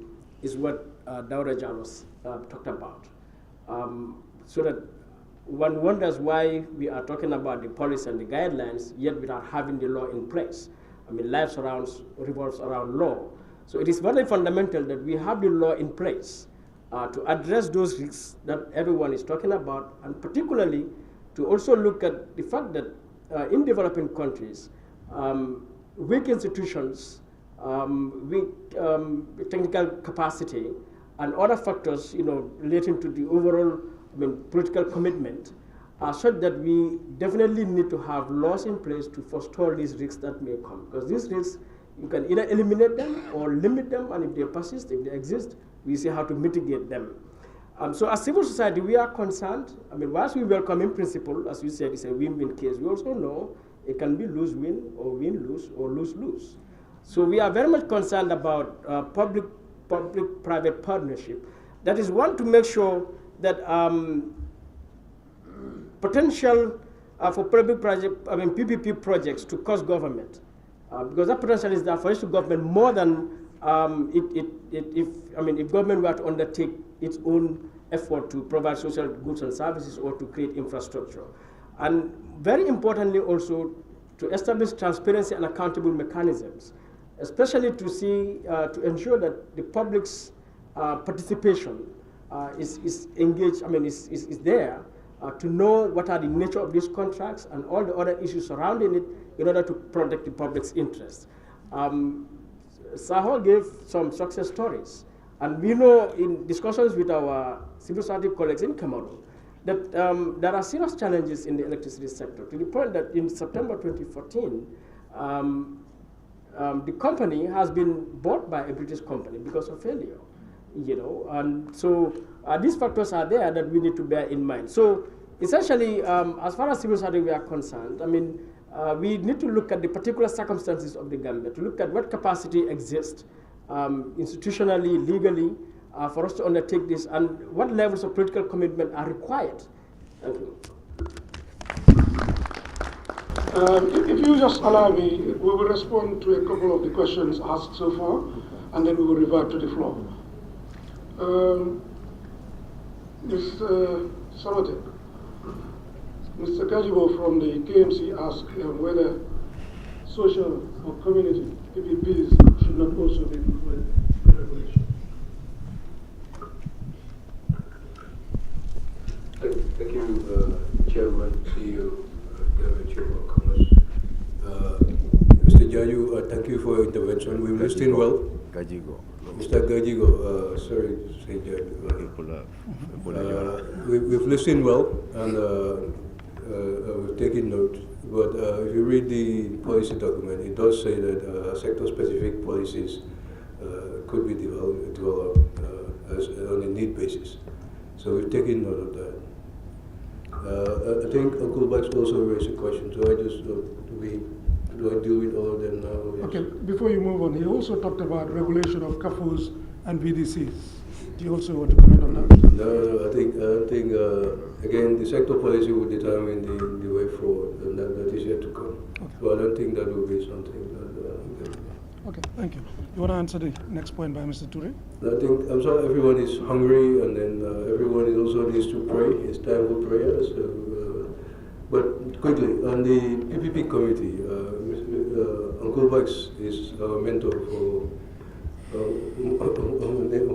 is what Daura Janos talked about. So that one wonders why we are talking about the policy and the guidelines, yet without having the law in place. Life revolves around law. So it is very fundamental that we have the law in place to address those risks that everyone is talking about, and particularly to also look at the fact that in developing countries, weak institutions, weak technical capacity, and other factors, relating to the overall political commitment, are such that we definitely need to have laws in place to forestall these risks that may come. Because these risks, you can either eliminate them or limit them, and if they persist, if they exist, we see how to mitigate them. So as civil society, we are concerned. Whilst we welcome in principle, as you said, it's a win-win case, we also know it can be lose-win or win-lose or lose-lose. So we are very much concerned about public-private partnership. That is one, to make sure that potential for public project, PPP projects to cost government, because that potential is there for us to government more than if government were to undertake its own effort to provide social goods and services or to create infrastructure. And very importantly also, to establish transparency and accountable mechanisms, especially to ensure that the public's participation is engaged, is there to know what are the nature of these contracts and all the other issues surrounding it in order to protect the public's interests. Sahel gave some success stories, and we know in discussions with our civil society colleagues in Cameroon that there are serious challenges in the electricity sector, to the point that in September 2014, the company has been bought by a British company because of failure, and so these factors are there that we need to bear in mind. So essentially, as far as civil society we are concerned, I mean, we need to look at the particular circumstances of the Gambia, to look at what capacity exists institutionally, legally, for us to undertake this, and what levels of political commitment are required. Thank you. If you just allow me, we will respond to a couple of the questions asked so far, and then we will revert to the floor. Mr. Samatek, Mr. Gajibo from the KMC asked whether social or community PPPs should not also be included in regulation. Thank you, Chairman, CEO, Chamber of Commerce. Mr. Jaju, thank you for your intervention. We've listened well. Gajigo. Mr. Gajigo, sorry to say Jaju. We've listened well and we've taken note. But if you read the policy document, it does say that sector-specific policies could be developed on a need basis. So we've taken note of that. I think Uncle Bax also raised a question, so I just, do I deal with all of them now? Yes. Okay, before you move on, he also talked about regulation of CAFOs and VDCs. Do you also want to comment on that? No, I think again, the sector policy will determine the way forward, and that is yet to come. Okay. So I don't think that will be something that Okay, thank you. You want to answer the next point by Mr. Ture? I think, I'm sorry, everyone is hungry, and then everyone also needs to pray. It's time for prayer. So, but quickly, on the PPP committee, Uncle Bax is our mentor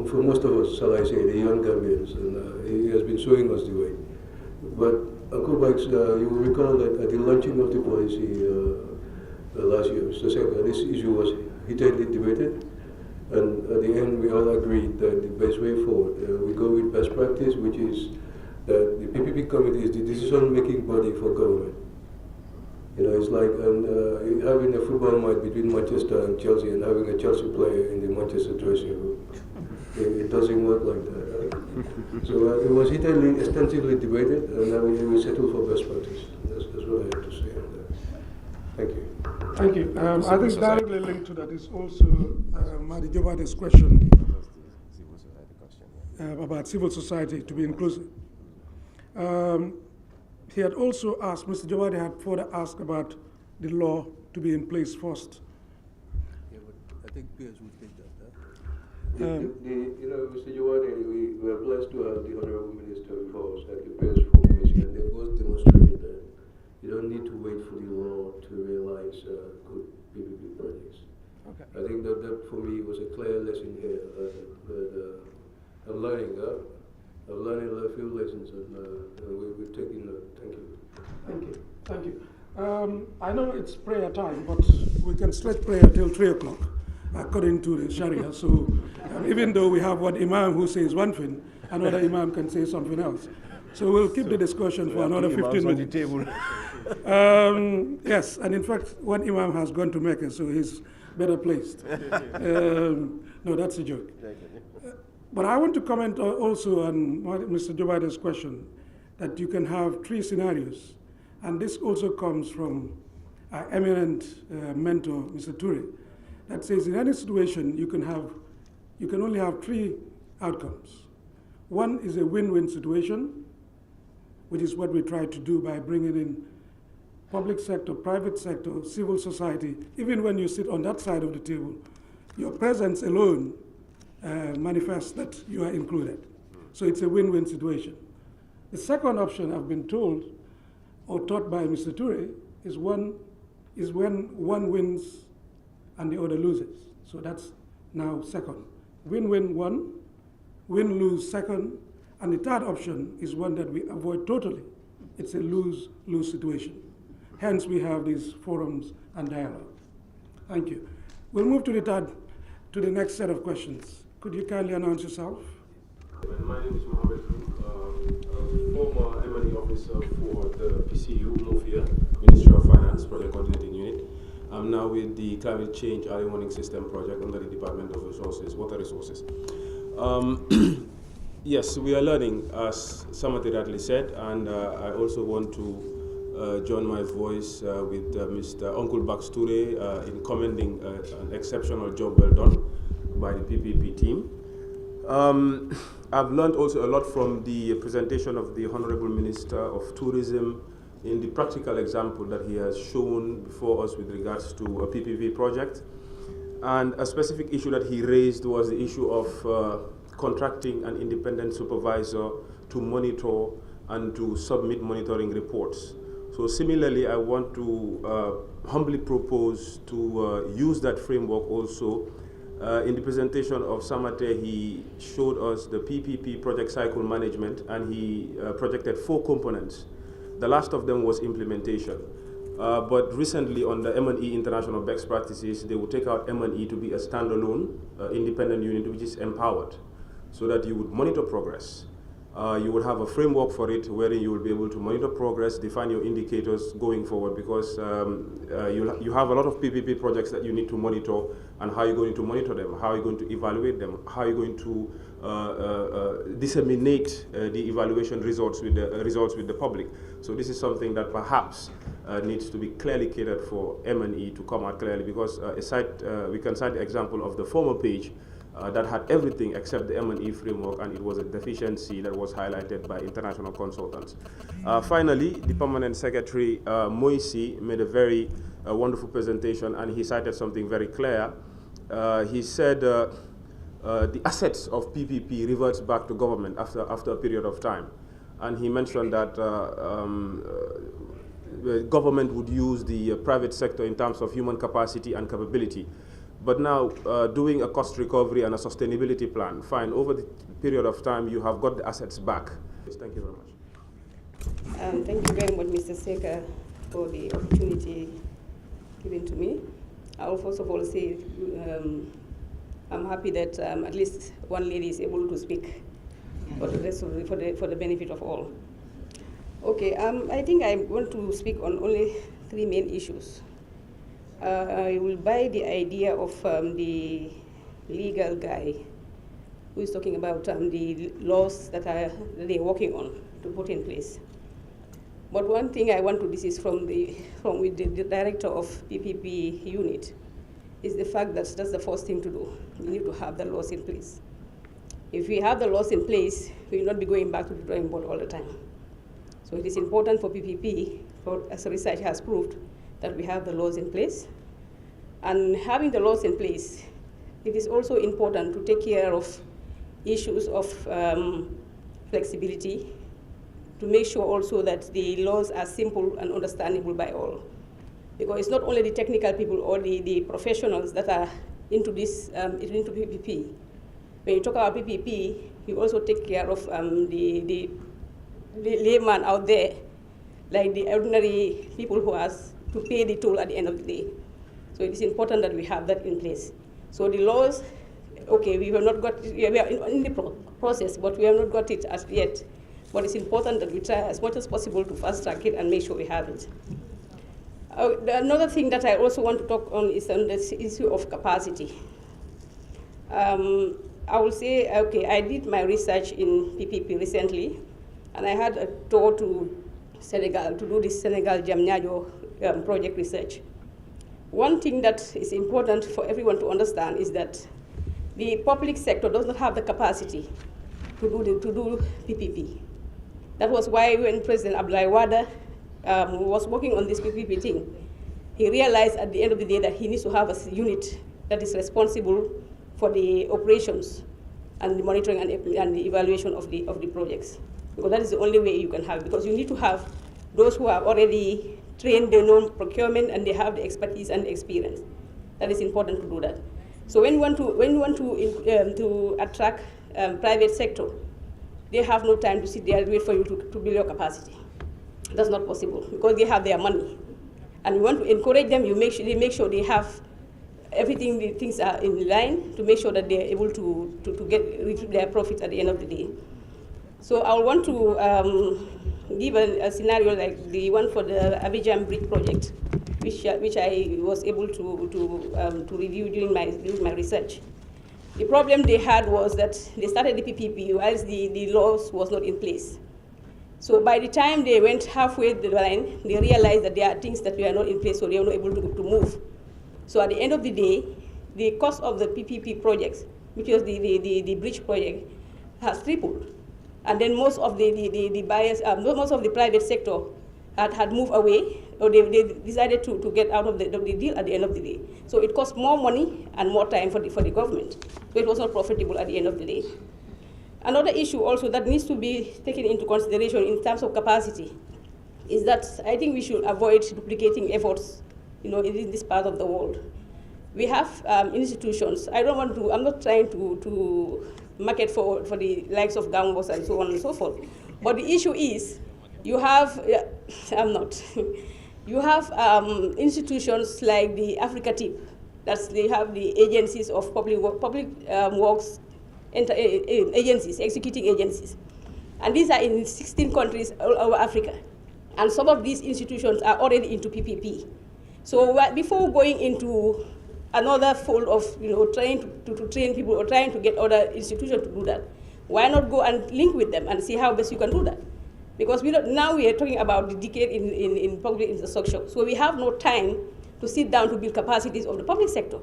for most of us, shall I say, the young Gambians, and he has been showing us the way. But Uncle Bax, you will recall that at the launching of the policy last year, Mr. Seka, this issue was heatedly debated, and at the end we all agreed that the best way forward, we go with best practice, which is that the PPP committee is the decision-making body for government. It's like having a football match between Manchester and Chelsea and having a Chelsea player in the Manchester dressing room. It doesn't work like that. So it was heatedly, extensively debated, and now we settled for best practice. That's what I have to say on that. Thank you. Thank you. I think directly linked to that is also Madi Jobade's question about civil society to be inclusive. He had also asked, Mr. Jobade had further asked about the law to be in place first. Yeah, but I think Piers would take that. Mr. Jobade, we are blessed to have the Honorable Minister before us at the Piers Formation, and they both demonstrated that you don't need to wait for the law to realize good PPP projects. Okay. I think that for me was a clear lesson here. I'm learning. I've learned a few lessons, and we're taking note. Thank you. Thank you. Thank you. I know it's prayer time, but we can stretch prayer till 3 o'clock, according to the Sharia. So even though we have one imam who says one thing, another imam can say something else. So we'll keep the discussion for another 15 minutes. Table. Yes, and in fact, one imam has gone to Mecca, so he's better placed. No, that's a joke. But I want to comment also on Mr. Jobade's question, that you can have 3 scenarios. And this also comes from our eminent mentor, Mr. Ture, that says in any situation, you can only have 3 outcomes. One is a win-win situation, which is what we try to do by bringing in public sector, private sector, civil society. Even when you sit on that side of the table, your presence alone manifests that you are included. So it's a win-win situation. The second option, I've been told or taught by Mr. Ture, is when one wins and the other loses. So that's now second. Win-win one, win-lose second, and the third option is one that we avoid totally. It's a lose-lose situation. Hence, we have these forums and dialogue. Thank you. We'll move to the next set of questions. Could you kindly announce yourself? My name is Mohammed former M&E officer for the PCU, Mafia, Ministry of Finance, Project Coordinating Unit. I'm now with the Climate Change Early Warning System project under the Department of Water Resources. Yes, we are learning, as Samati rightly said, and I also want to join my voice with Mr. Uncle Bax Toure in commending an exceptional job well done by the PPP team. I've learned also a lot from the presentation of the Honorable Minister of Tourism in the practical example that he has shown before us with regards to a PPP project. And a specific issue that he raised was the issue of contracting an independent supervisor to monitor and to submit monitoring reports. So similarly, I want to humbly propose to use that framework also. In the presentation of Samate, he showed us the PPP project cycle management, and he projected 4 components. The last of them was implementation. But recently on the M&E International Best Practices, they will take out M&E to be a standalone independent unit which is empowered, so that you would monitor progress. You will have a framework for it wherein you will be able to monitor progress, define your indicators going forward, because you have a lot of PPP projects that you need to monitor, and how you're going to monitor them, how you're going to evaluate them, how you're going to disseminate the evaluation results with the public. So this is something that perhaps needs to be clearly catered for M&E to come out clearly, because we can cite the example of the former page that had everything except the M&E framework, and it was a deficiency that was highlighted by international consultants. Finally, the Permanent Secretary, Moisi, made a very wonderful presentation, and he cited something very clear. He said the assets of PPP reverts back to government after a period of time. And he mentioned that the government would use the private sector in terms of human capacity and capability. But now, doing a cost recovery and a sustainability plan, fine, over the period of time, you have got the assets back. Thank you very much. Thank you very much, Mr. Seka, for the opportunity given to me. I will first of all say I'm happy that at least one lady is able to speak for the rest of for the benefit of all. Okay, I think I want to speak on only 3 main issues. I will buy the idea of the legal guy who is talking about the laws that they're working on to put in place. But one thing I want to desist from with the director of PPP unit is the fact that that's the first thing to do. We need to have the laws in place. If we have the laws in place, we will not be going back to the drawing board all the time. So it is important for PPP, as research has proved, that we have the laws in place. And having the laws in place, it is also important to take care of issues of flexibility, to make sure also that the laws are simple and understandable by all. Because it's not only the technical people or the professionals that are into this, into PPP. When you talk about PPP, you also take care of the layman out there, like the ordinary people who has to pay the toll at the end of the day. So it is important that we have that in place. So the laws, okay, we have not got, we are in the process, but we have not got it as yet. But it's important that we try as much as possible to fast track it and make sure we have it. Another thing that I also want to talk on is on this issue of capacity. I will say, okay, I did my research in PPP recently, and I had a tour to Senegal to do this Senegal Diamniadio project research. One thing that is important for everyone to understand is that the public sector does not have the capacity to do PPP. That was why when President Abdoulaye Wade was working on this PPP thing, he realized at the end of the day that he needs to have a unit that is responsible for the operations and the monitoring and the evaluation of the projects. Because that is the only way you can have it. Because you need to have those who are already trained, they know procurement, and they have the expertise and the experience. That is important to do that. So when you want to attract private sector, they have no time to sit there and wait for you to build your capacity. That's not possible because they have their money. And you want to encourage them, they make sure they have everything, the things are in line to make sure that they're able to reach their profits at the end of the day. So I want to give a scenario like the one for the Abidjan Bridge project. which I was able to review during my research. The problem they had was that they started the PPP whilst the laws was not in place. So by the time they went halfway the line, they realized that there are things that were not in place, so they were not able to move. So at the end of the day, the cost of the PPP projects, which was the bridge project, has tripled. And then most of the buyers, most of the private sector had moved away, or they decided to get out of the deal at the end of the day. So it cost more money and more time for the government. So it was not profitable at the end of the day. Another issue also that needs to be taken into consideration in terms of capacity is that I think we should avoid duplicating efforts, in this part of the world. We have institutions. I'm not trying to market for the likes of Gambos and so on and so forth. But the issue is, you have, you have institutions like the Africa TIP. They have the agencies of public works, agencies, executing agencies. And these are in 16 countries all over Africa. And some of these institutions are already into PPP. So before going into another fold of trying to train people or trying to get other institutions to do that, why not go and link with them and see how best you can do that? Because now we are talking about the decade in public infrastructure. So we have no time to sit down to build capacities of the public sector.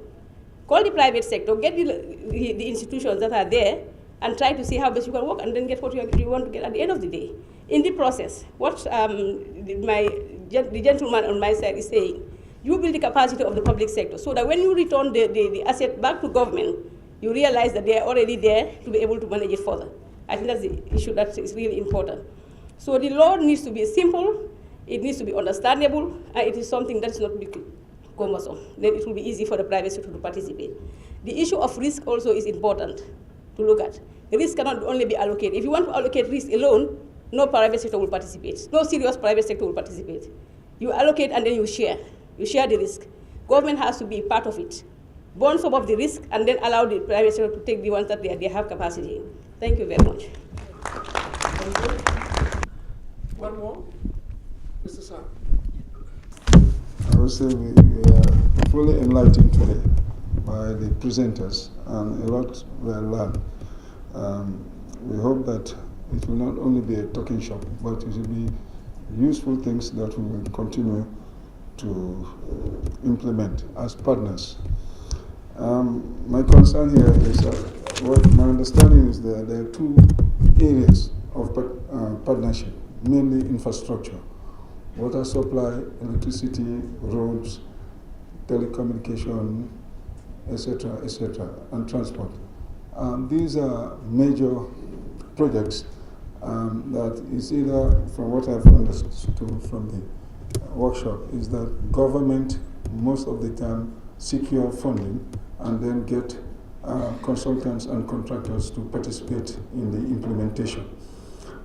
Call the private sector, get the institutions that are there, and try to see how best you can work, and then get what you want to get at the end of the day. In the process, what the gentleman on my side is saying, you build the capacity of the public sector so that when you return the asset back to government, you realize that they are already there to be able to manage it further. I think that's the issue that is really important. So the law needs to be simple, it needs to be understandable, and it is something that's not cumbersome. Then it will be easy for the private sector to participate. The issue of risk also is important to look at. The risk cannot only be allocated. If you want to allocate risk alone, no private sector will participate. No serious private sector will participate. You allocate and then you share. You share the risk. Government has to be part of it. Burn some of the risk and then allow the private sector to take the ones that they have capacity in. Thank you very much. Thank you. One more. Mr. Sam. I would say we are fully enlightened today by the presenters, and a lot were learned. We hope that it will not only be a talking shop, but it will be useful things that we will continue to implement as partners. My concern here is what my understanding is that there are two areas of partnership, mainly infrastructure: water supply, electricity, roads, telecommunication, etc., and transport. These are major projects that is either, from what I've understood from the workshop, is that government most of the time secure funding and then get consultants and contractors to participate in the implementation.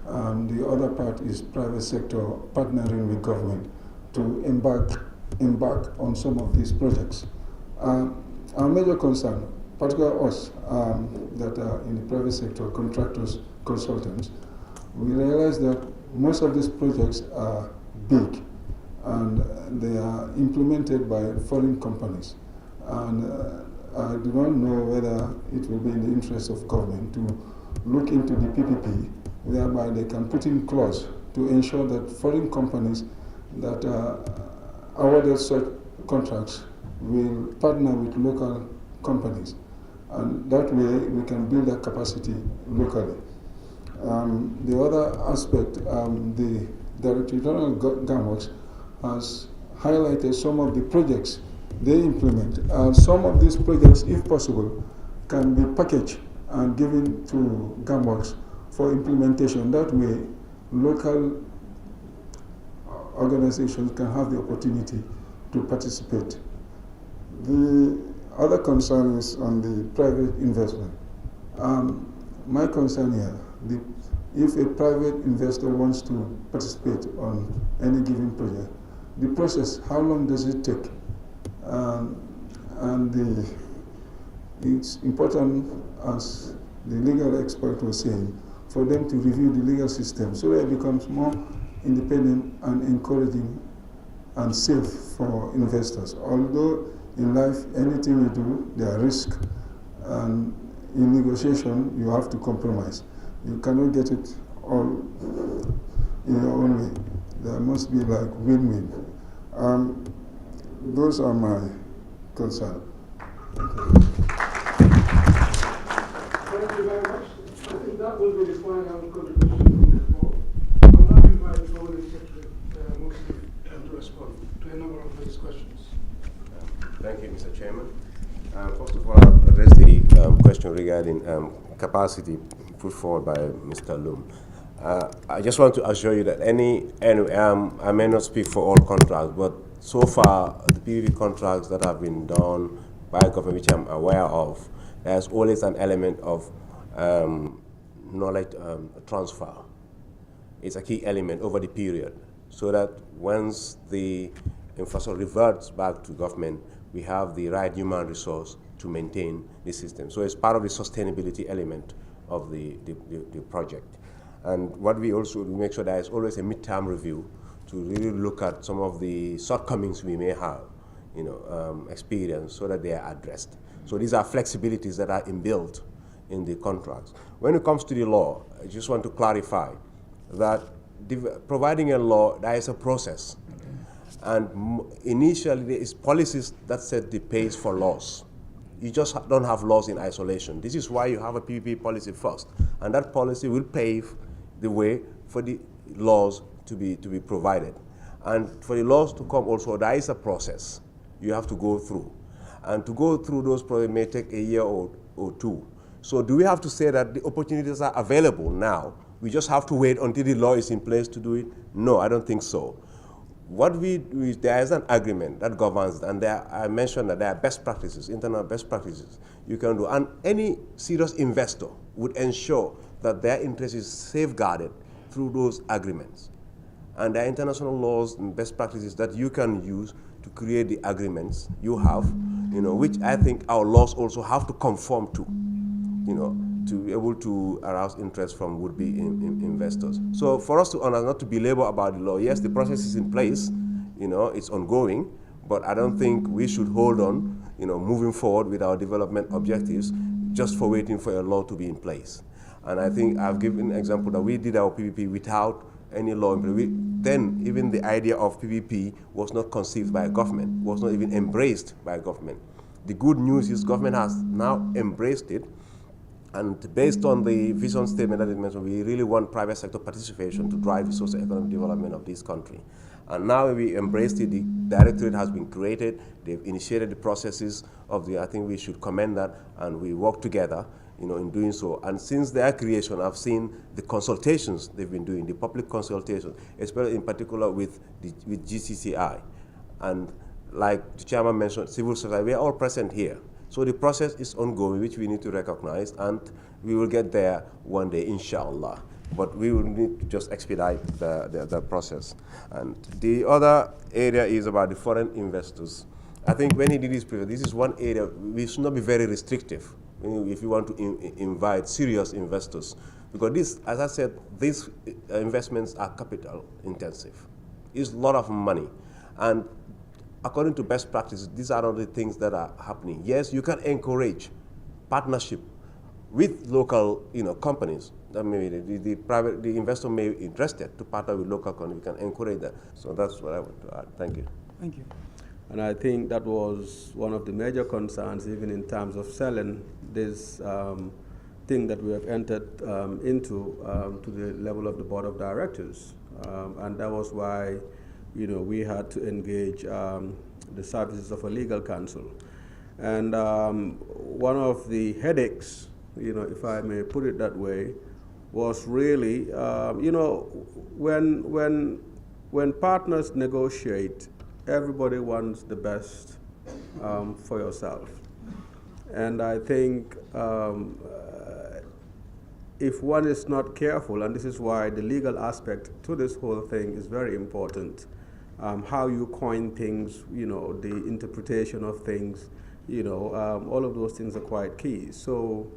The other part is private sector partnering with government to embark on some of these projects. Our major concern, particularly us that are in the private sector, contractors, consultants, we realize that most of these projects are big and they are implemented by foreign companies. And I do not know whether it will be in the interest of government to look into the PPP, whereby they can put in clause to ensure that foreign companies that are awarded such contracts will partner with local companies. And that way we can build that capacity locally. The other aspect, the Director General GAMWORKS has highlighted some of the projects they implement. Some of these projects, if possible, can be packaged and given to GAMWORKS for implementation. That way, local organizations can have the opportunity to participate. The other concern is on the private investment. My concern here, if a private investor wants to participate on any given project, the process, how long does it take? It's important, as the legal expert was saying, for them to review the legal system so that it becomes more independent and encouraging and safe for investors. Although in life, anything you do, there are risks, and in negotiation, you have to compromise. You cannot get it all in your own way. There must be like win-win. Those are my concerns. Thank you very much. I think that will be the final contribution from the board. I will now invite the Foreign Secretary to respond to a number of these questions. Thank you, Mr. Chairman. First of all, I'll address the question regarding capacity put forward by Mr. Loom. I just want to assure you that I may not speak for all contracts, but so far, the PPP contracts that have been done by government, which I'm aware of, there's always an element of knowledge transfer. It's a key element over the period, so that once the infrastructure reverts back to government, we have the right human resource to maintain the system. So it's part of the sustainability element of the project. And what we also make sure there is always a midterm review to really look at some of the shortcomings we may have, experience, so that they are addressed. So these are flexibilities that are inbuilt in the contracts. When it comes to the law, I just want to clarify that providing a law, there is a process. And initially, there is policies that set the pace for laws. You just don't have laws in isolation. This is why you have a PPP policy first. And that policy will pave the way for the laws to be provided. And for the laws to come also, there is a process you have to go through. And to go through those processes may take a year or two. So do we have to say that the opportunities are available now? We just have to wait until the law is in place to do it? No, I don't think so. There is an agreement that governs, and I mentioned that there are best practices, internal best practices you can do. And any serious investor would ensure that their interest is safeguarded through those agreements. And there are international laws and best practices that you can use to create the agreements you have, which I think our laws also have to conform to, to be able to arouse interest from would-be investors. So for us to not to belabor about the law, yes, the process is in place, it's ongoing, but I don't think we should hold on, moving forward with our development objectives just for waiting for a law to be in place. And I think I've given an example that we did our PPP without any law. Then even the idea of PPP was not conceived by government, was not even embraced by government. The good news is government has now embraced it. And based on the vision statement that it mentioned, we really want private sector participation to drive the socio-economic development of this country. And now we embraced it. The directorate has been created. They've initiated the processes I think we should commend that, and we work together, in doing so. And since their creation, I've seen the consultations they've been doing, the public consultations, especially in particular with GCCI. And like the chairman mentioned, civil society, we are all present here. So the process is ongoing, which we need to recognize, and we will get there one day, inshallah. But we will need to just expedite the process. And the other area is about the foreign investors. I think when he did his previous, this is one area we should not be very restrictive if you want to invite serious investors. Because this, as I said, these investments are capital intensive. It's a lot of money. And according to best practices, these are not the things that are happening. Yes, you can encourage partnership with local, companies. That maybe the investor may be interested to partner with local companies. We can encourage that. So that's what I want to add. Thank you. Thank you. And I think that was one of the major concerns, even in terms of selling this thing that we have entered into to the level of the board of directors. And that was why we had to engage the services of a legal counsel. And one of the headaches, if I may put it that way, was really, when partners negotiate, everybody wants the best for yourself. And I think if one is not careful, and this is why the legal aspect to this whole thing is very important, how you coin things, the interpretation of things, all of those things are quite key. So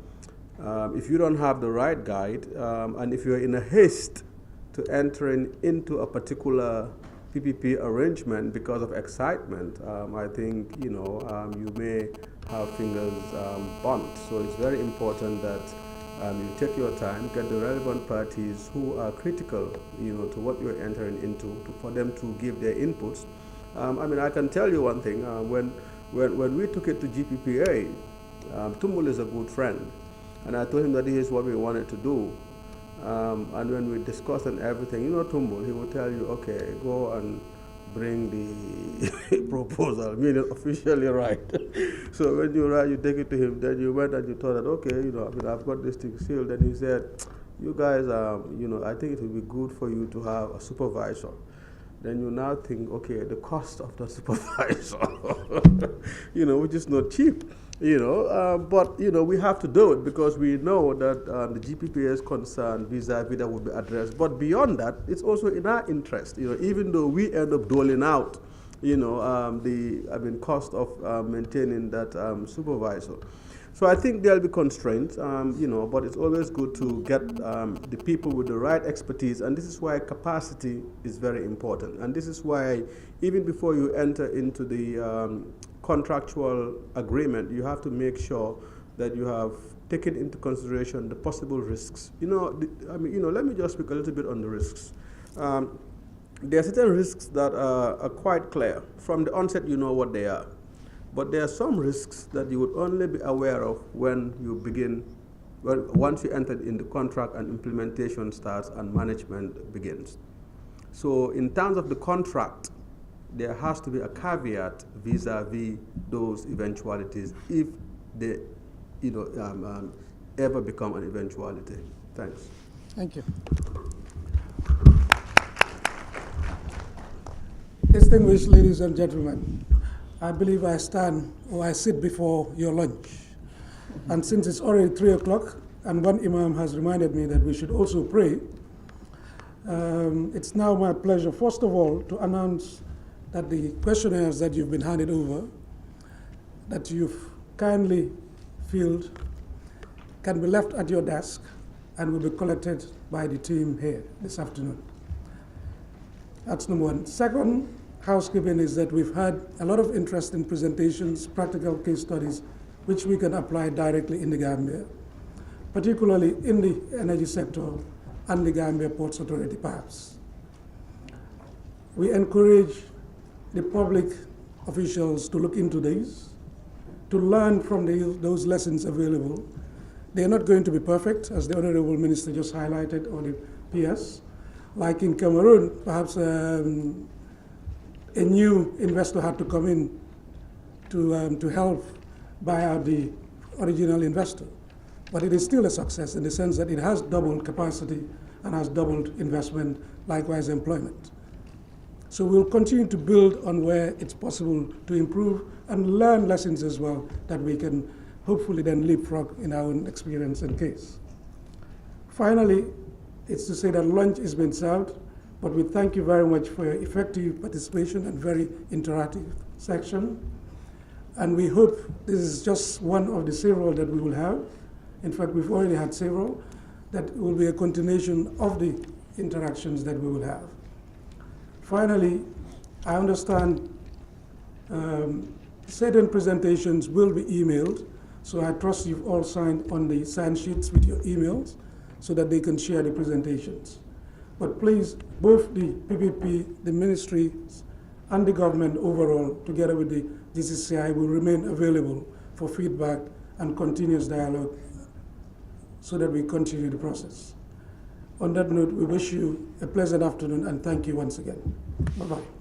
if you don't have the right guide, and if you're in a haste to entering into a particular PPP arrangement because of excitement, I think, you may have fingers burnt. So it's very important that you take your time, get the relevant parties who are critical, to what you're entering into, for them to give their inputs. I can tell you one thing. When we took it to GPPA, Tumbul is a good friend, and I told him that this is what we wanted to do. And when we discussed and everything, Tumbul, he would tell you, okay, go and bring the proposal, meaning officially right. So when you write, you take it to him, then you went and you thought that, okay, I've got this thing sealed. Then he said, you guys, I think it would be good for you to have a supervisor. Then you now think, okay, the cost of the supervisor, which is not cheap. But we have to do it because we know that the GPPA's concern vis-a-vis that would be addressed. But beyond that, it's also in our interest, even though we end up doling out, the cost of maintaining that supervisor. So I think there'll be constraints, but it's always good to get the people with the right expertise, and this is why capacity is very important. And this is why even before you enter into the contractual agreement, you have to make sure that you have taken into consideration the possible risks. Let me just speak a little bit on the risks. There are certain risks that are quite clear. From the onset, you know what they are. But there are some risks that you would only be aware of when you begin, once you enter in the contract and implementation starts and management begins. So in terms of the contract, there has to be a caveat vis-a-vis those eventualities if they ever become an eventuality. Thanks. Thank you. Distinguished ladies and gentlemen, I believe I sit before your lunch. And since it's already 3 o'clock, and one imam has reminded me that we should also pray, it's now my pleasure, first of all, to announce that the questionnaires that you've been handed over, that you've kindly filled, can be left at your desk and will be collected by the team here this afternoon. That's number one. Second, housekeeping is that we've had a lot of interesting presentations, practical case studies, which we can apply directly in the Gambia, particularly in the energy sector and the Gambia Ports Authority perhaps. We encourage the public officials to look into these, to learn from those lessons available. They're not going to be perfect, as the Honorable Minister just highlighted, or the PS. Like in Cameroon, perhaps a new investor had to come in to help buy out the original investor. But it is still a success in the sense that it has doubled capacity and has doubled investment, likewise employment. So we'll continue to build on where it's possible to improve and learn lessons as well that we can hopefully then leapfrog in our own experience and case. Finally, it's to say that lunch is being served, but we thank you very much for your effective participation and very interactive section. And we hope this is just one of the several that we will have. In fact, we've already had several. That will be a continuation of the interactions that we will have. Finally, I understand certain presentations will be emailed, so I trust you've all signed on the sign sheets with your emails so that they can share the presentations. But please, both the PPP, the ministries, and the government overall, together with the GCCI, will remain available for feedback and continuous dialogue so that we continue the process. On that note, we wish you a pleasant afternoon and thank you once again. Bye-bye.